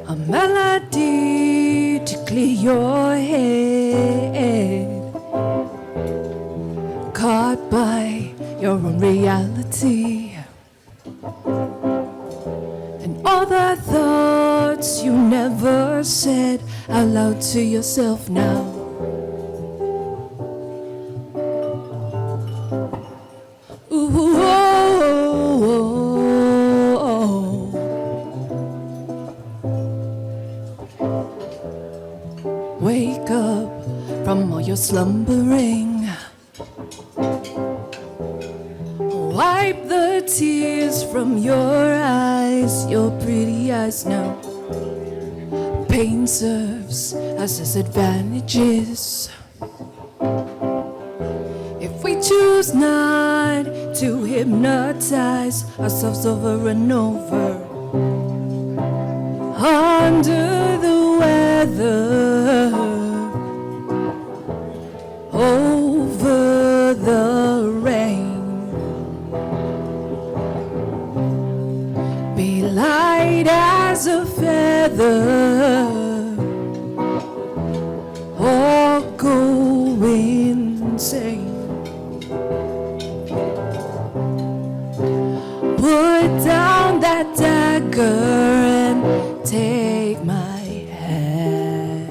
a melody to clear your head, caught by your own reality, and all the thoughts you never said out loud to yourself now. Wake up from all your slumbering. Wipe the tears from your eyes, your pretty eyes now. Pain serves as disadvantages. If we choose not to hypnotize ourselves over and over, under the weather, over the rain, be light as a feather, or go insane. Put down that dagger and take my hand.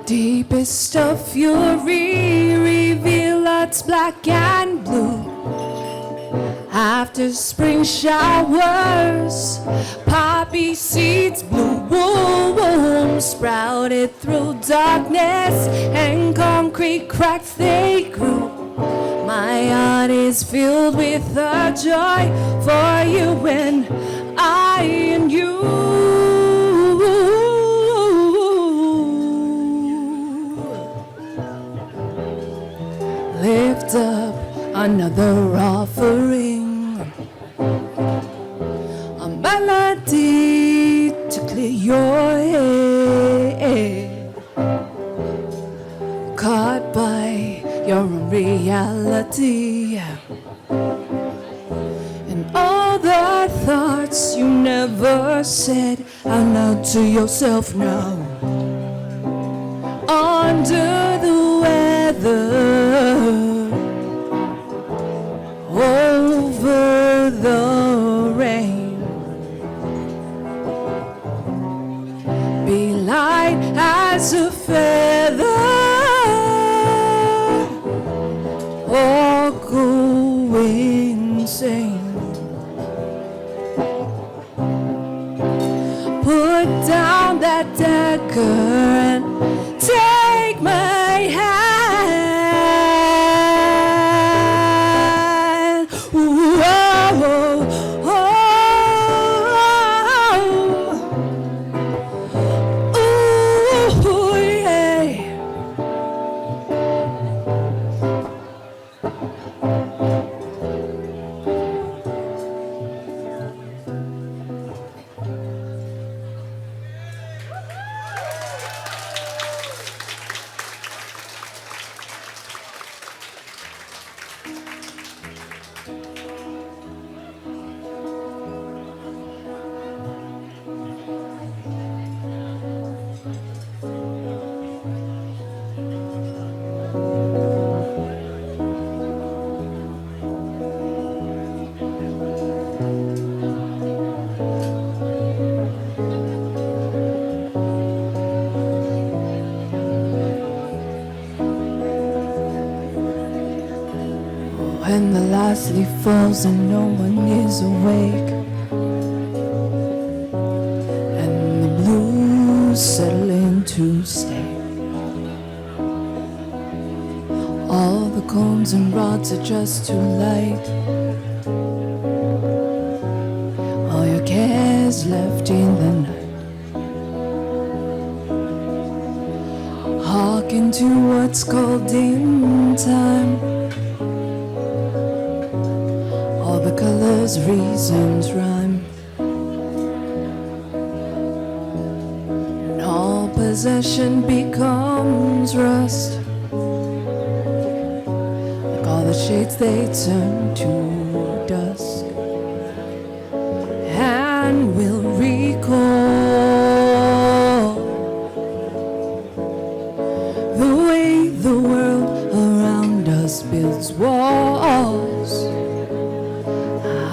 Deepest of fury, reveal that's black and blue. After spring showers, poppy seeds bloom, sprouted through darkness and concrete cracks they grew. My heart is filled with a joy for you and I and you. Lift up another offering, a melody to clear your head, caught by your own reality, and all the thoughts you never said out loud to yourself now. Under the weather, over the rain, be light as a feather, or go insane. Put down that dagger and take my hand. Ooh, oh, oh, oh. Ooh, yeah. When the last leaf falls and no one is awake, and the blues settle in to stay. All the cones and rods are just too light. All your cares left in the night. Harken to what's called in time. All the colors, reasons rhyme. And all possession becomes rust. Like all the shades, they turn to dusk. And we'll recall the way the world around us builds walls.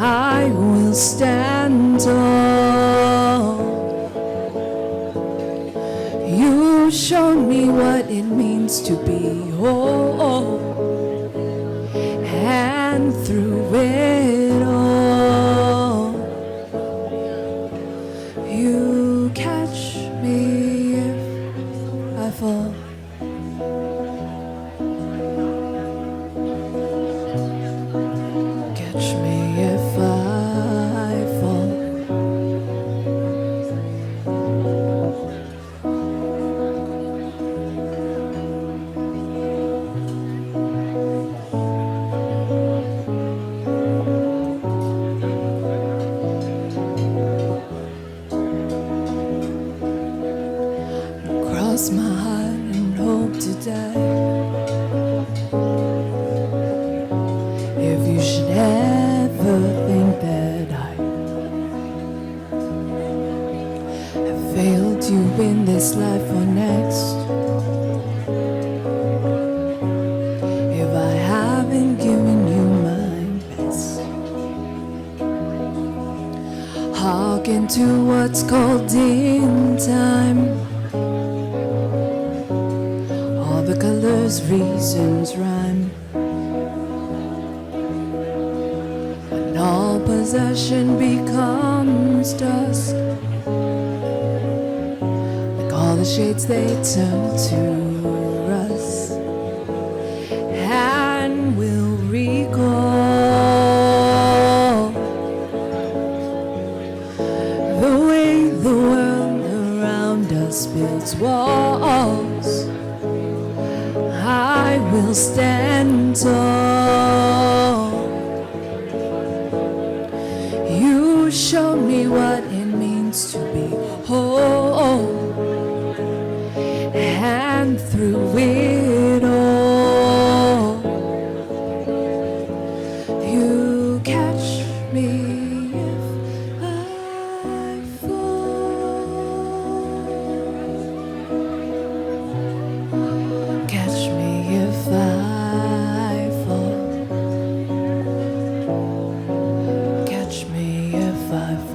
I will stand tall. You showed me what it means to be whole, and through it all, you catch me if I fall. Catch me if I fall. Cross my heart and hope to die. If you should ever think that I have failed you in this life or next, if I haven't given you my best, hearken to what's called in time. All the colors, reasons rhyme. And all possession becomes dusk. Like all the shades, they turn to rust. And we'll recall the way the world around us builds walls. I will stand tall. You showed me what it means to be whole, and through it all, you catch me if I fall. Catch me if I fall. Catch me if I fall.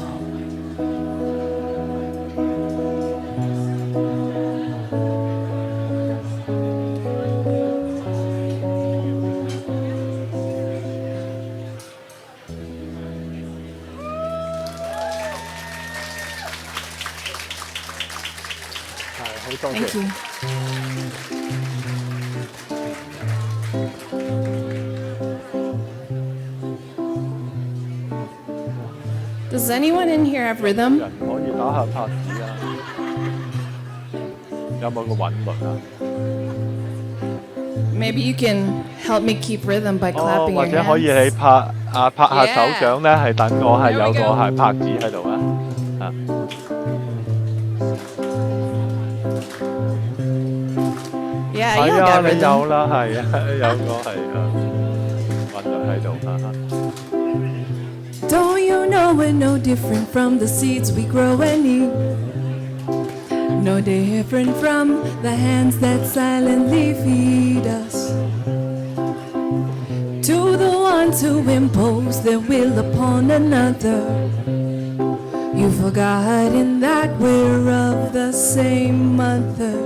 Thank you. Does anyone in here have rhythm? 人可以打下拍子啊？有冇個韻律啊？ Maybe you can help me keep rhythm by 哦， clapping 或 your 者可以 hands. 你拍下手掌咧，係等我係 There we 有個 go. 係拍子喺度啊！啊， Yeah, 係 you 啊， got 你 rhythm. 有啦，係啊，有個係韻律喺度啊！ Don't you know we're no different from the seeds we grow and eat? No different from the hands that silently feed us. To the ones who impose their will upon another, you've forgotten that we're of the same mother.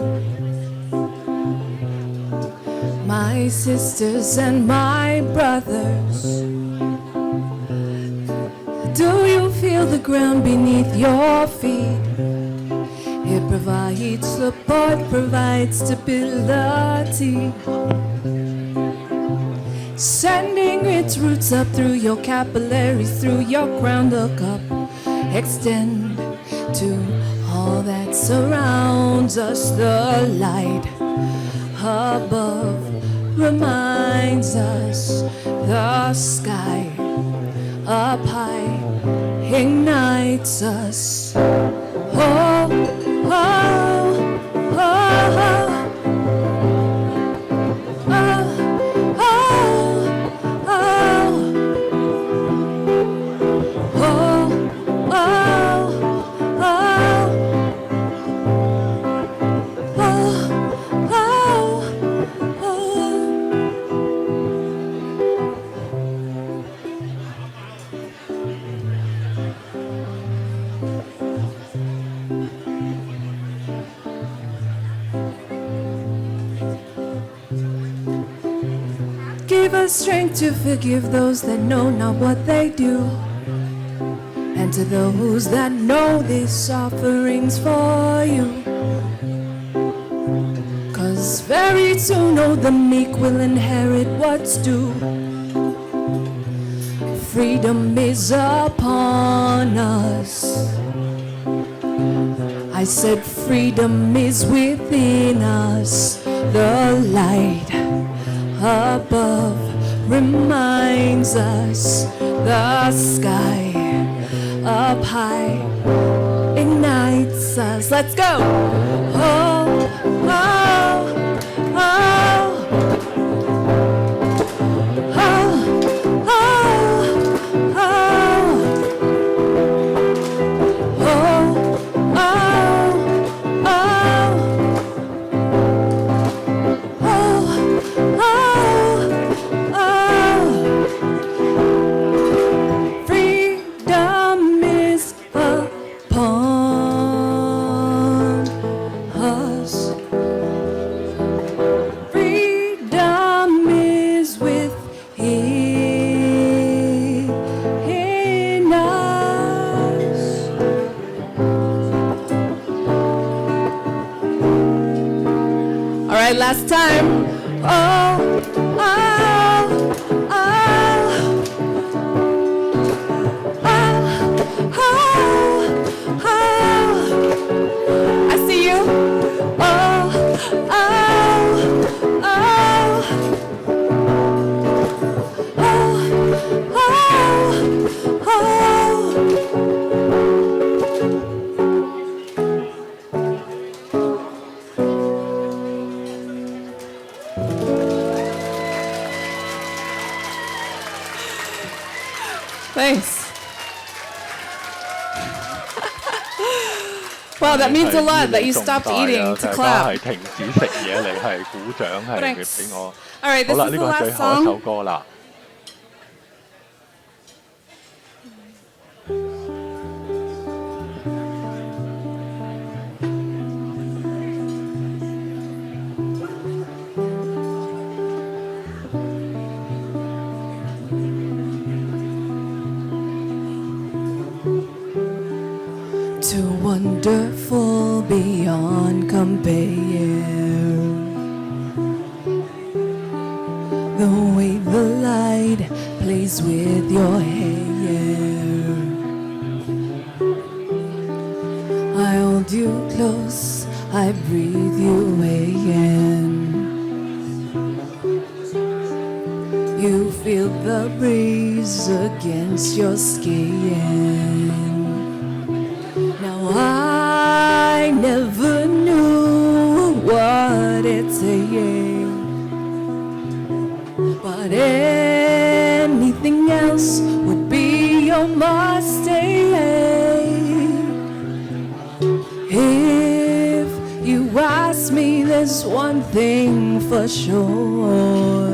My sisters and my brothers, ground beneath your feet. It provides support, provides stability, sending its roots up through your capillaries, through your crown, look up, extend to all that surrounds us. The light above reminds us, the sky up high ignites us. Oh, oh, oh, oh. Give us strength to forgive those that know not what they do, and to those that know this offering's for you. 'Cause very soon, oh, the meek will inherit what's due. Freedom is upon us. I said freedom is within us. The light above reminds us, the sky up high ignites us. Let's go. Oh, oh, oh. Last time. Oh, oh, oh, oh, oh, oh. I see you. Oh, oh, oh, oh, oh, oh. Thanks. Wow, that means a lot that you stopped eating to clap. 係停止食嘢嚟係鼓掌係俾我。All right, this 好啦， is 呢 the 個係最 last 後一首 song. 歌啦。Too wonderful beyond compare, the way the light plays with your hair. I hold you close, I breathe you in. You feel the breeze against your skin. I never knew what it's saying, but anything else would be your mistake. If you ask me, there's one thing for sure.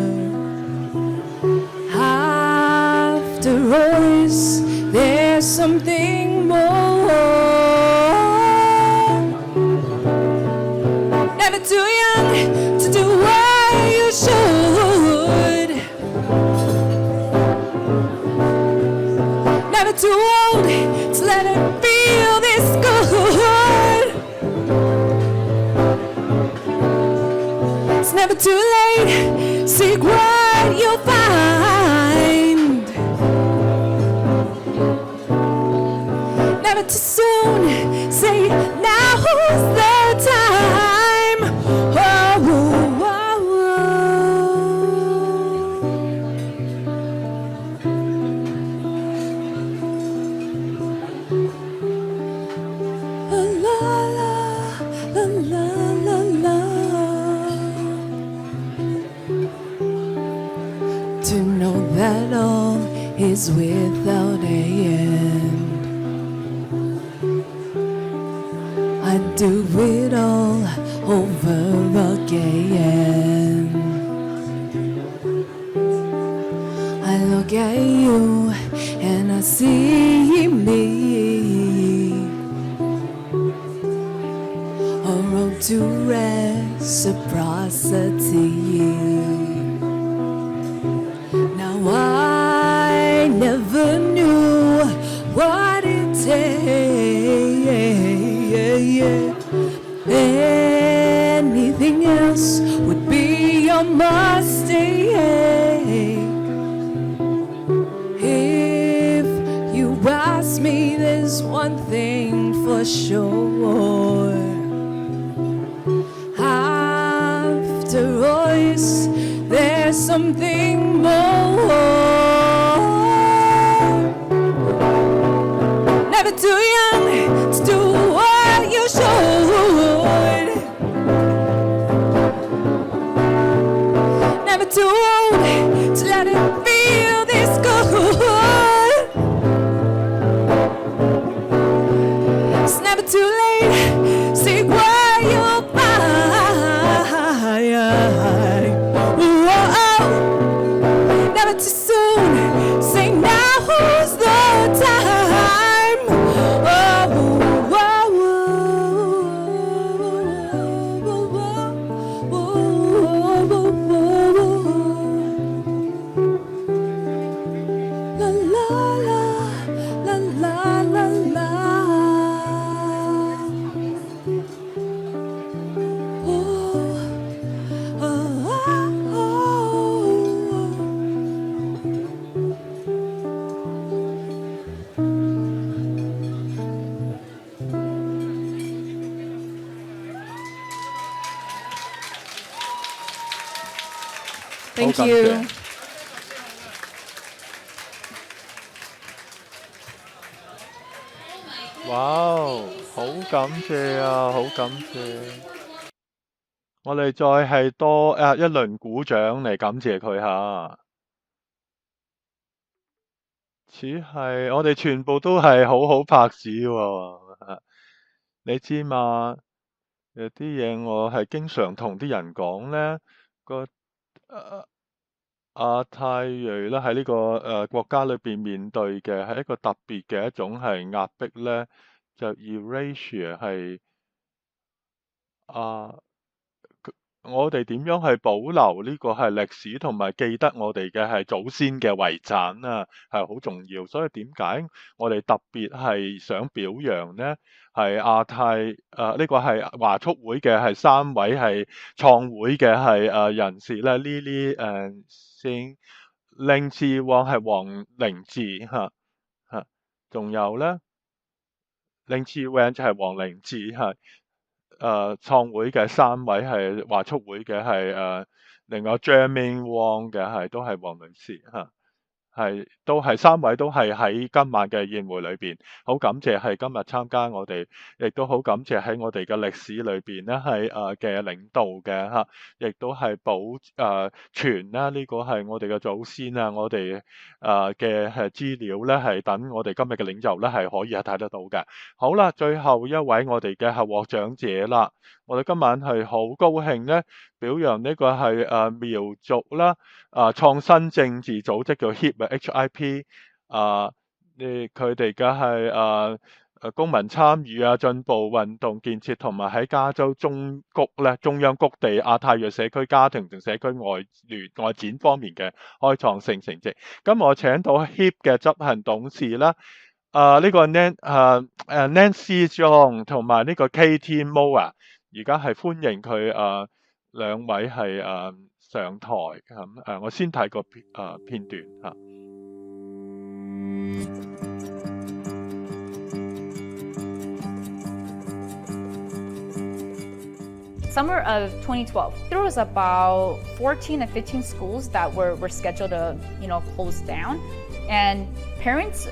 After all this, there's something more. Never too young to do what you should. Never too old to let it feel this good. It's never too late, seek what you'll find. Never too soon, say now who's the time. Oh, oh, oh, oh. La, la, la, la, la. To know that all is without end. I'd do it all over again. I look at you and I see me. A road to reciprocity. Now I never knew what it takes. Anything else would be a mistake. If you ask me, there's one thing for sure. After all this, there's something more. Never too young to do what you should. Never too old to let it feel this good. It's never too late, seek what you'll find. Whoa, never too soon, say now who's the time. Oh, whoa, whoa, whoa, whoa, whoa. La, la, la, la, la. Thank 好感 you. 謝。哇！好感謝啊，好感謝。我哋再係多一輪鼓掌嚟感謝佢下。似係我哋全部都係好好拍子喎。你知嘛？有啲嘢我係經常同啲人講呢，個亞太裔咧喺呢個國家裏邊面對嘅係一個特別嘅一種係壓迫呢，就 erasure 係我哋點樣去保留呢個係歷史同埋記得我哋嘅係祖先嘅遺產啊，係好重要。所以點解我哋特別係想表揚呢？係亞太呢個係華促會嘅係3位係創會嘅係人士咧，Lily先令志旺係黃凌志嚇，仲有咧令志旺就係黃凌志係。創會嘅3位係華促會嘅係另外 Jermaine Wong 嘅係都係黃女士嚇，都係3位都係喺今晚嘅宴會裏邊，好感謝係今日參加我哋，亦都好感謝喺我哋嘅歷史裏邊咧係嘅領導嘅嚇，亦都係保存啦，呢個係我哋嘅祖先啊，我哋嘅係資料咧係等我哋今日嘅領袖咧係可以係睇得到嘅。好啦，最後一位我哋嘅係獲獎者啦，我哋今晚係好高興咧表揚呢個係苗族啦。創新政治組織叫 HIP 佢哋嘅係公民參與啊、進步運動建設同埋喺加州中央谷地亞太裔社區家庭同社區外展方面嘅開創性成績。咁我請到 HIP 嘅執行董事啦，呢個 Nancy John 同埋呢個 Katie Mo 啊，而家係歡迎佢兩位係上台咁我先睇個片段嚇。Summer of 2012, there was about 14 to 15 schools that were scheduled to, close down, and parents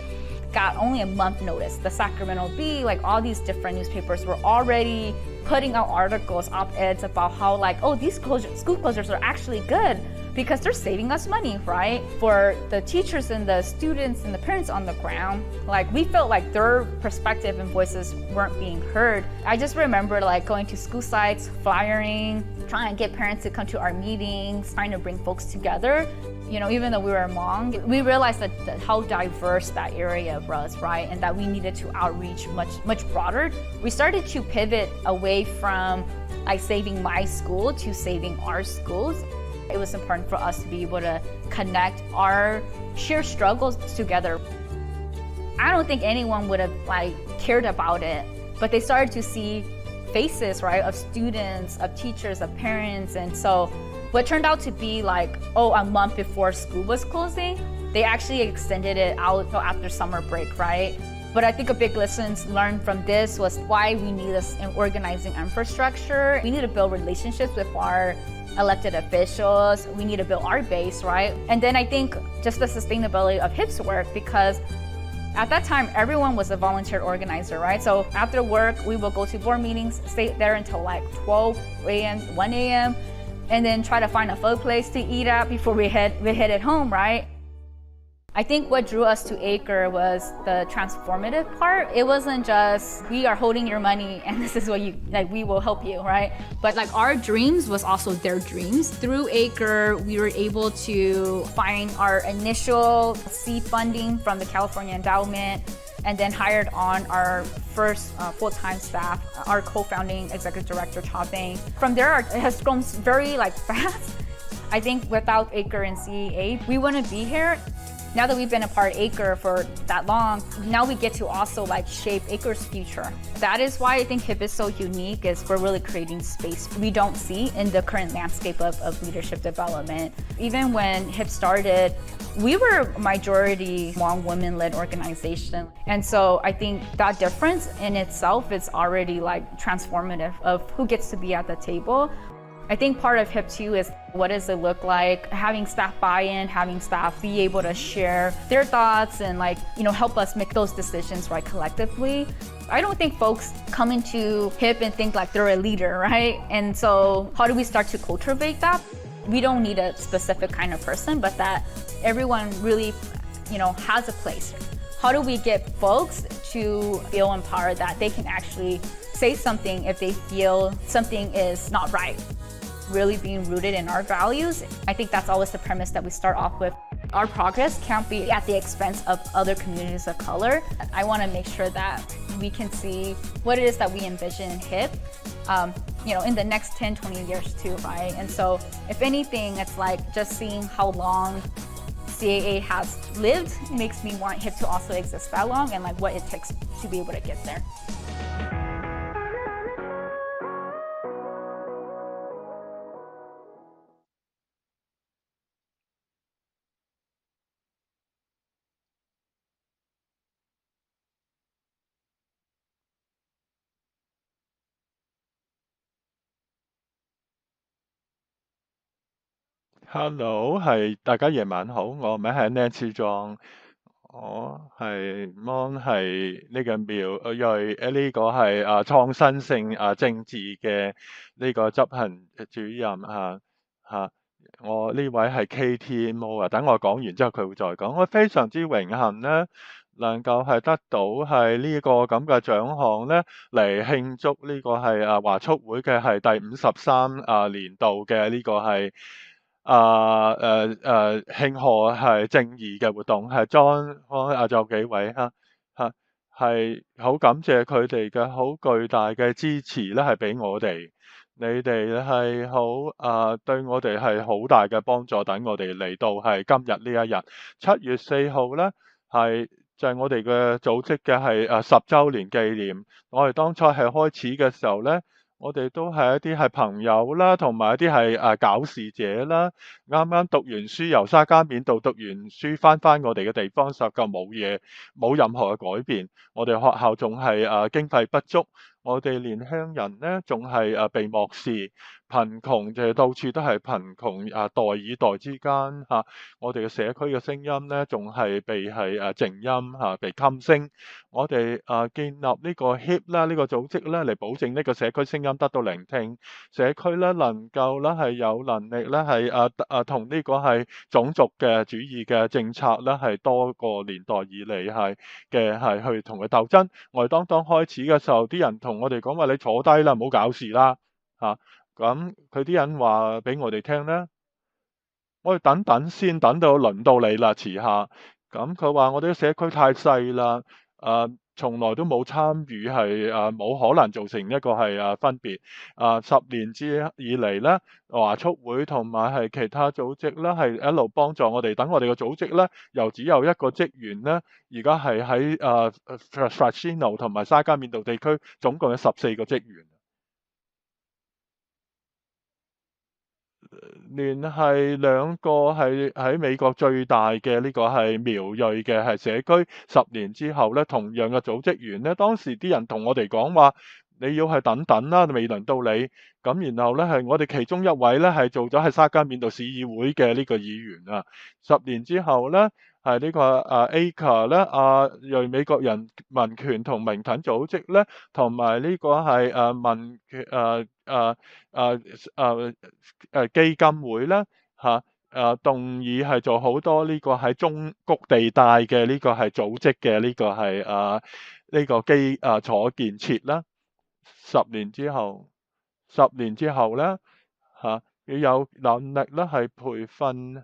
got only a month notice. The Sacramento Bee, like all these different newspapers were already putting out articles, op-eds about how like, oh, these school closures are actually good because they're saving us money, right? For the teachers and the students and the parents on the ground, like we felt like their perspective and voices weren't being heard. I just remember like going to school sites, flyering, trying to get parents to come to our meetings, trying to bring folks together. Even though we were Hmong, we realized that how diverse that area was, right? And that we needed to outreach much broader. We started to pivot away from like saving my school to saving our schools. It was important for us to be able to connect our shared struggles together. I don't think anyone would have like cared about it, but they started to see faces, right, of students, of teachers, of parents, and so what turned out to be like, a month before school was closing, they actually extended it out till after summer break, right? But I think a big lesson learned from this was why we need this organizing infrastructure. We need to build relationships with our elected officials. We need to build our base, right? And then I think just the sustainability of HIP's work, because at that time, everyone was a volunteer organizer, right? So after work, we will go to board meetings, stay there until like 12 a.m., 1 a.m., and then try to find a food place to eat at before we headed home, right? I think what drew us to Acre was the transformative part. It wasn't just, we are holding your money and this is what we will help you, right? But like our dreams was also their dreams. Through Acre, we were able to find our initial seed funding from the California Endowment, and then hired on our first full-time staff, our co-founding executive director, Cha Beng. From there, it has grown very fast. I think without Acre and CAA, we wouldn't be here. Now that we've been a part of Acre for that long, now we get to also shape Acre's future. That is why I think HIP is so unique, is we're really creating space we don't see in the current landscape of leadership development. Even when HIP started, we were a majority Hmong women-led organization. And so I think that difference in itself is already transformative of who gets to be at the table. I think part of HIP too is what does it look like having staff buy-in, having staff be able to share their thoughts and help us make those decisions collectively. I don't think folks come into HIP and think they're a leader, right? And so how do we start to cultivate that? We don't need a specific kind of person, but that everyone really, has a place. How do we get folks to feel empowered that they can actually say something if they feel something is not right? Really being rooted in our values. I think that's always the premise that we start off with. Our progress can't be at the expense of other communities of color. I want to make sure that we can see what it is that we envision in HIP, in the next 10, 20 years too, right? And so if anything, it's just seeing how long CAA has lived makes me want HIP to also exist that long and what it takes to be able to get there. Hello，係大家夜晚好，我名係 Nancy John，我係 Mon 係呢個苗裔呢個係創新性政治嘅呢個執行主任我呢位係 Katie Mo 等我講完之後佢會再講。我非常之榮幸呢，能夠係得到係呢個咁嘅獎項呢，嚟慶祝呢個係華促會嘅係第53年度嘅呢個係慶賀係正義嘅活動，係仲有幾位係好感謝佢哋嘅好巨大嘅支持咧，係俾我哋。你哋係好對我哋係好大嘅幫助，等我哋嚟到係今日呢一日7月4號咧，係就係我哋嘅組織嘅係10週年紀念。我哋當初係開始嘅時候呢，我哋都係一啲係朋友啦，同埋一啲係搞事者啦。啱啱讀完書，由沙加緬度讀完書，翻我哋嘅地方，實夠冇嘢，冇任何嘅改變。我哋學校仲係經費不足，我哋年輕人呢仲係被漠視，貧窮就到處都係貧窮，代與代之間我哋嘅社區嘅聲音呢仲係被係靜音被噤聲。我哋建立呢個 HIP 啦，呢個組織咧嚟保證呢個社區聲音得到聆聽，社區咧能夠咧係有能力咧係同呢個係種族嘅主義嘅政策咧係多個年代以嚟係去同佢鬥爭。我哋當開始嘅時候，啲人同我哋講話：你坐低啦，唔好搞事啦咁佢啲人話俾我哋聽咧，我哋等等先，等到輪到你啦，遲下。咁佢話我哋嘅社區太細啦，從來都冇參與，係冇可能造成一個係分別。10年以嚟咧，華促會同埋係其他組織咧係一路幫助我哋，等我哋嘅組織咧由只有一個職員咧，而家係喺Frasino 同埋沙加緬度地區總共有14個職員。聯繫2個係喺美國最大嘅呢個係苗裔嘅係社區，10年之後咧，同樣嘅組織員咧，當時啲人同我哋講話，你要係等等啦，未輪到你。咁然後咧係我哋其中一位咧係做咗係沙加緬度市議會嘅呢個議員啊。10年之後咧係呢個AAPI 咧裔美國人民權同平等組織咧，同埋呢個係民權基金會咧動議係做好多呢個喺中谷地帶嘅呢個係組織嘅呢個係呢個基礎建設啦。10年之後咧要有能力咧係培訓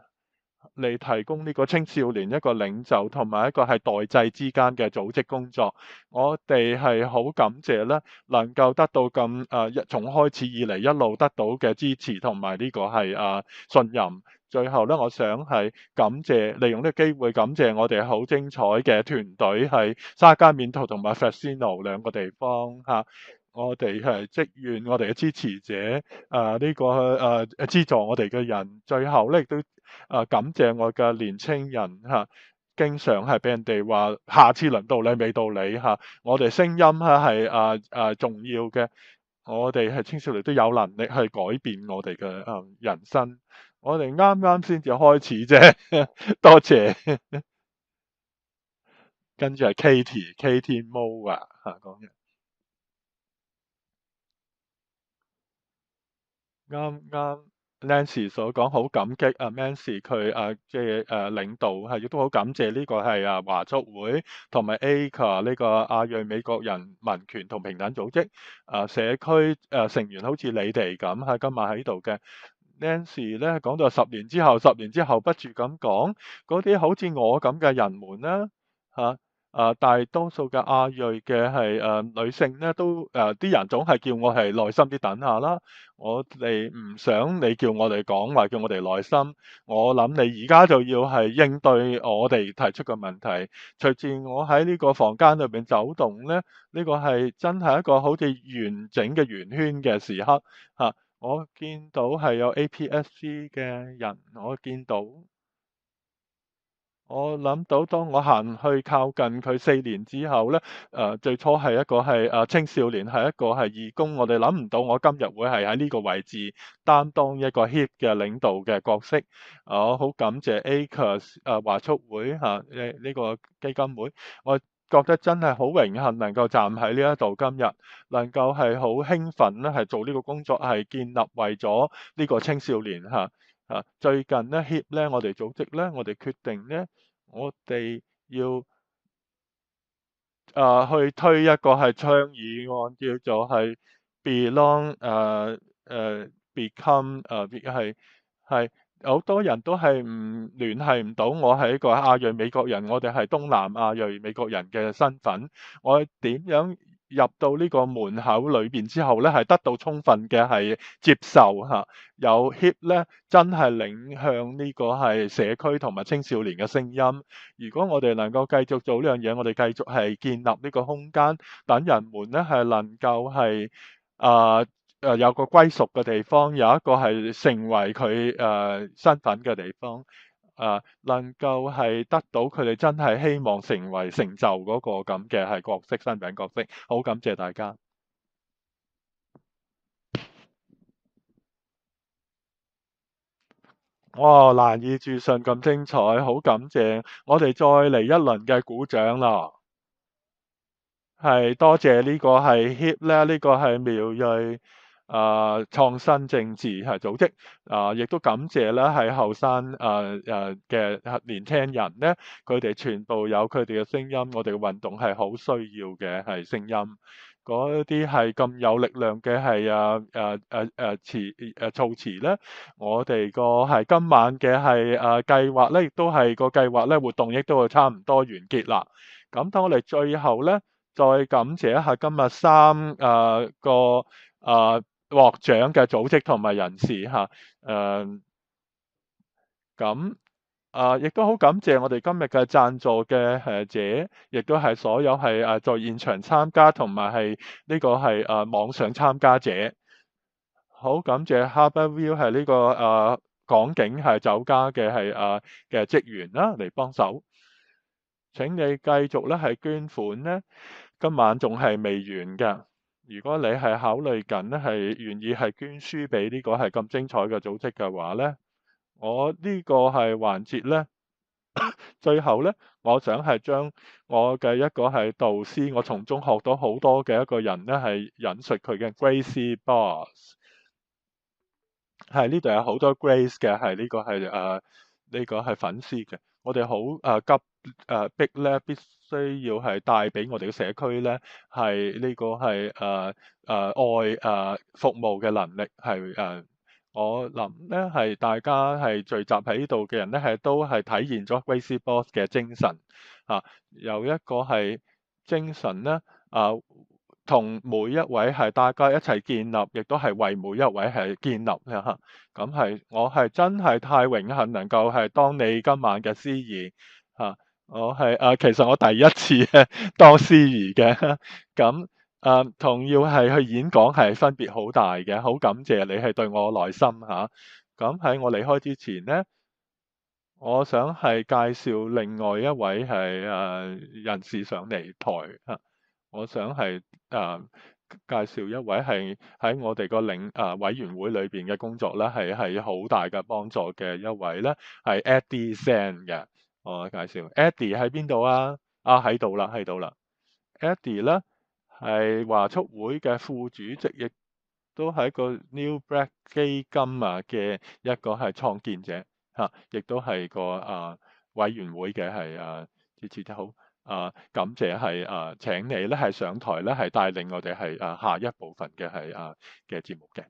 嚟提供呢個青少年一個領袖同埋一個係代際之間嘅組織工作。我哋係好感謝咧，能夠得到咁從開始以嚟一路得到嘅支持同埋呢個係信任。最後咧，我想係利用呢個機會感謝我哋好精彩嘅團隊係沙加緬度同埋 Frasino 2個地方我哋係職員，我哋嘅支持者呢個資助我哋嘅人。最後咧亦都感謝我嘅年青人經常係俾人哋話下次輪到你未到你我哋聲音係重要嘅，我哋係青少年都有能力去改變我哋嘅人生。我哋啱啱先至開始啫，多謝。跟住係 Katie Mo 講嘅。啱 Nancy 所講，好感激Nancy 佢即係領導係亦都好感謝呢個係華促會同埋 AAPI 呢個亞裔美國人民權同平等組織社區成員，好似你哋咁今日喺度嘅。Nancy 咧講到10年之後不住咁講，嗰啲好似我咁嘅人們啦大多數嘅亞裔嘅係女性咧，都啲人總係叫我係耐心啲等下啦。我哋唔想你叫我哋講話，叫我哋耐心。我諗你而家就要係應對我哋提出嘅問題。隨住我喺呢個房間裏邊走動咧，呢個係真係一個好似完整嘅圓圈嘅時刻我見到係有 APSC 嘅人，我諗到當我行去靠近佢4年之後咧，最初係一個係青少年，係一個係義工。我哋諗唔到我今日會係喺呢個位置擔當一個 HIP 嘅領導嘅角色。我好感謝 AAPI 華促會呢個基金會，我覺得真係好榮幸能夠站喺呢一度，今日能夠係好興奮咧，係做呢個工作，係建立為咗呢個青少年最近咧 HIP 咧，我哋組織咧，我哋決定咧，我哋要去推一個係倡議案，叫做係 belong become 係好多人都係聯繫唔到我係一個亞裔美國人，我哋係東南亞裔美國人嘅身份，我點樣入到呢個門口裏邊之後咧，係得到充分嘅係接受嚇。有 HIP 咧，真係領向呢個係社區同埋青少年嘅聲音。如果我哋能夠繼續做呢樣嘢，我哋繼續係建立呢個空間，等人們咧係能夠係有個歸屬嘅地方，有一個係成為佢身份嘅地方。能夠係得到佢哋真係希望成為成就嗰個咁嘅係角色，身份角色。好感謝大家。哇！難以置信咁精彩，好感謝。我哋再嚟一輪嘅鼓掌啦。係多謝呢個係 HIP 咧，呢個係苗裔創新政治係組織亦都感謝咧係後生嘅年輕人咧，佢哋全部有佢哋嘅聲音，我哋嘅運動係好需要嘅係聲音。嗰啲係咁有力量嘅係措辭咧，我哋個係今晚嘅係計劃咧，亦都係個計劃咧活動亦都係差唔多完結啦。咁等我哋最後咧，再感謝一下今日3個獲獎嘅組織同埋人士嚇。亦都好感謝我哋今日嘅贊助嘅者，亦都係所有係在現場參加同埋係呢個係網上參加者。好感謝 Harbour View 係呢個港景係酒家嘅係嘅職員啦嚟幫手。請你繼續咧係捐款咧，今晚仲係未完㗎。如果你係考慮緊咧係願意係捐書俾呢個係咁精彩嘅組織嘅話咧，我呢個係環節咧，最後咧，我想係將我嘅一個係導師，我從中學到好多嘅一個人咧係引述佢嘅 Gracie Boss。係呢度有好多 Grace 嘅，係呢個係呢個係粉絲嘅。我哋好急逼咧，必須要係帶俾我哋嘅社區咧，係呢個係愛服務嘅能力係我諗咧係大家係聚集喺呢度嘅人咧係都係體現咗 Gracie Boss 嘅精神有一個係精神咧同每一位係大家一齊建立，亦都係為每一位係建立咁係我係真係太榮幸能夠係當你今晚嘅司儀我係其實我第一次當司儀嘅咁同要係去演講係分別好大嘅，好感謝你係對我耐心咁喺我離開之前呢，我想係介紹另外一位係人士上嚟台我想係介紹一位係喺我哋個委員會裏邊嘅工作咧，係好大嘅幫助嘅一位咧，係 Eddie San 嘅。我介紹 Eddie 喺邊度啊？喺度啦，喺度啦。Eddie 咧係華促會嘅副主席，亦都係一個 New Black 基金嘅一個係創建者亦都係個委員會嘅係支持得好。感謝係請你咧係上台咧係帶領我哋係下一部分嘅係嘅節目嘅。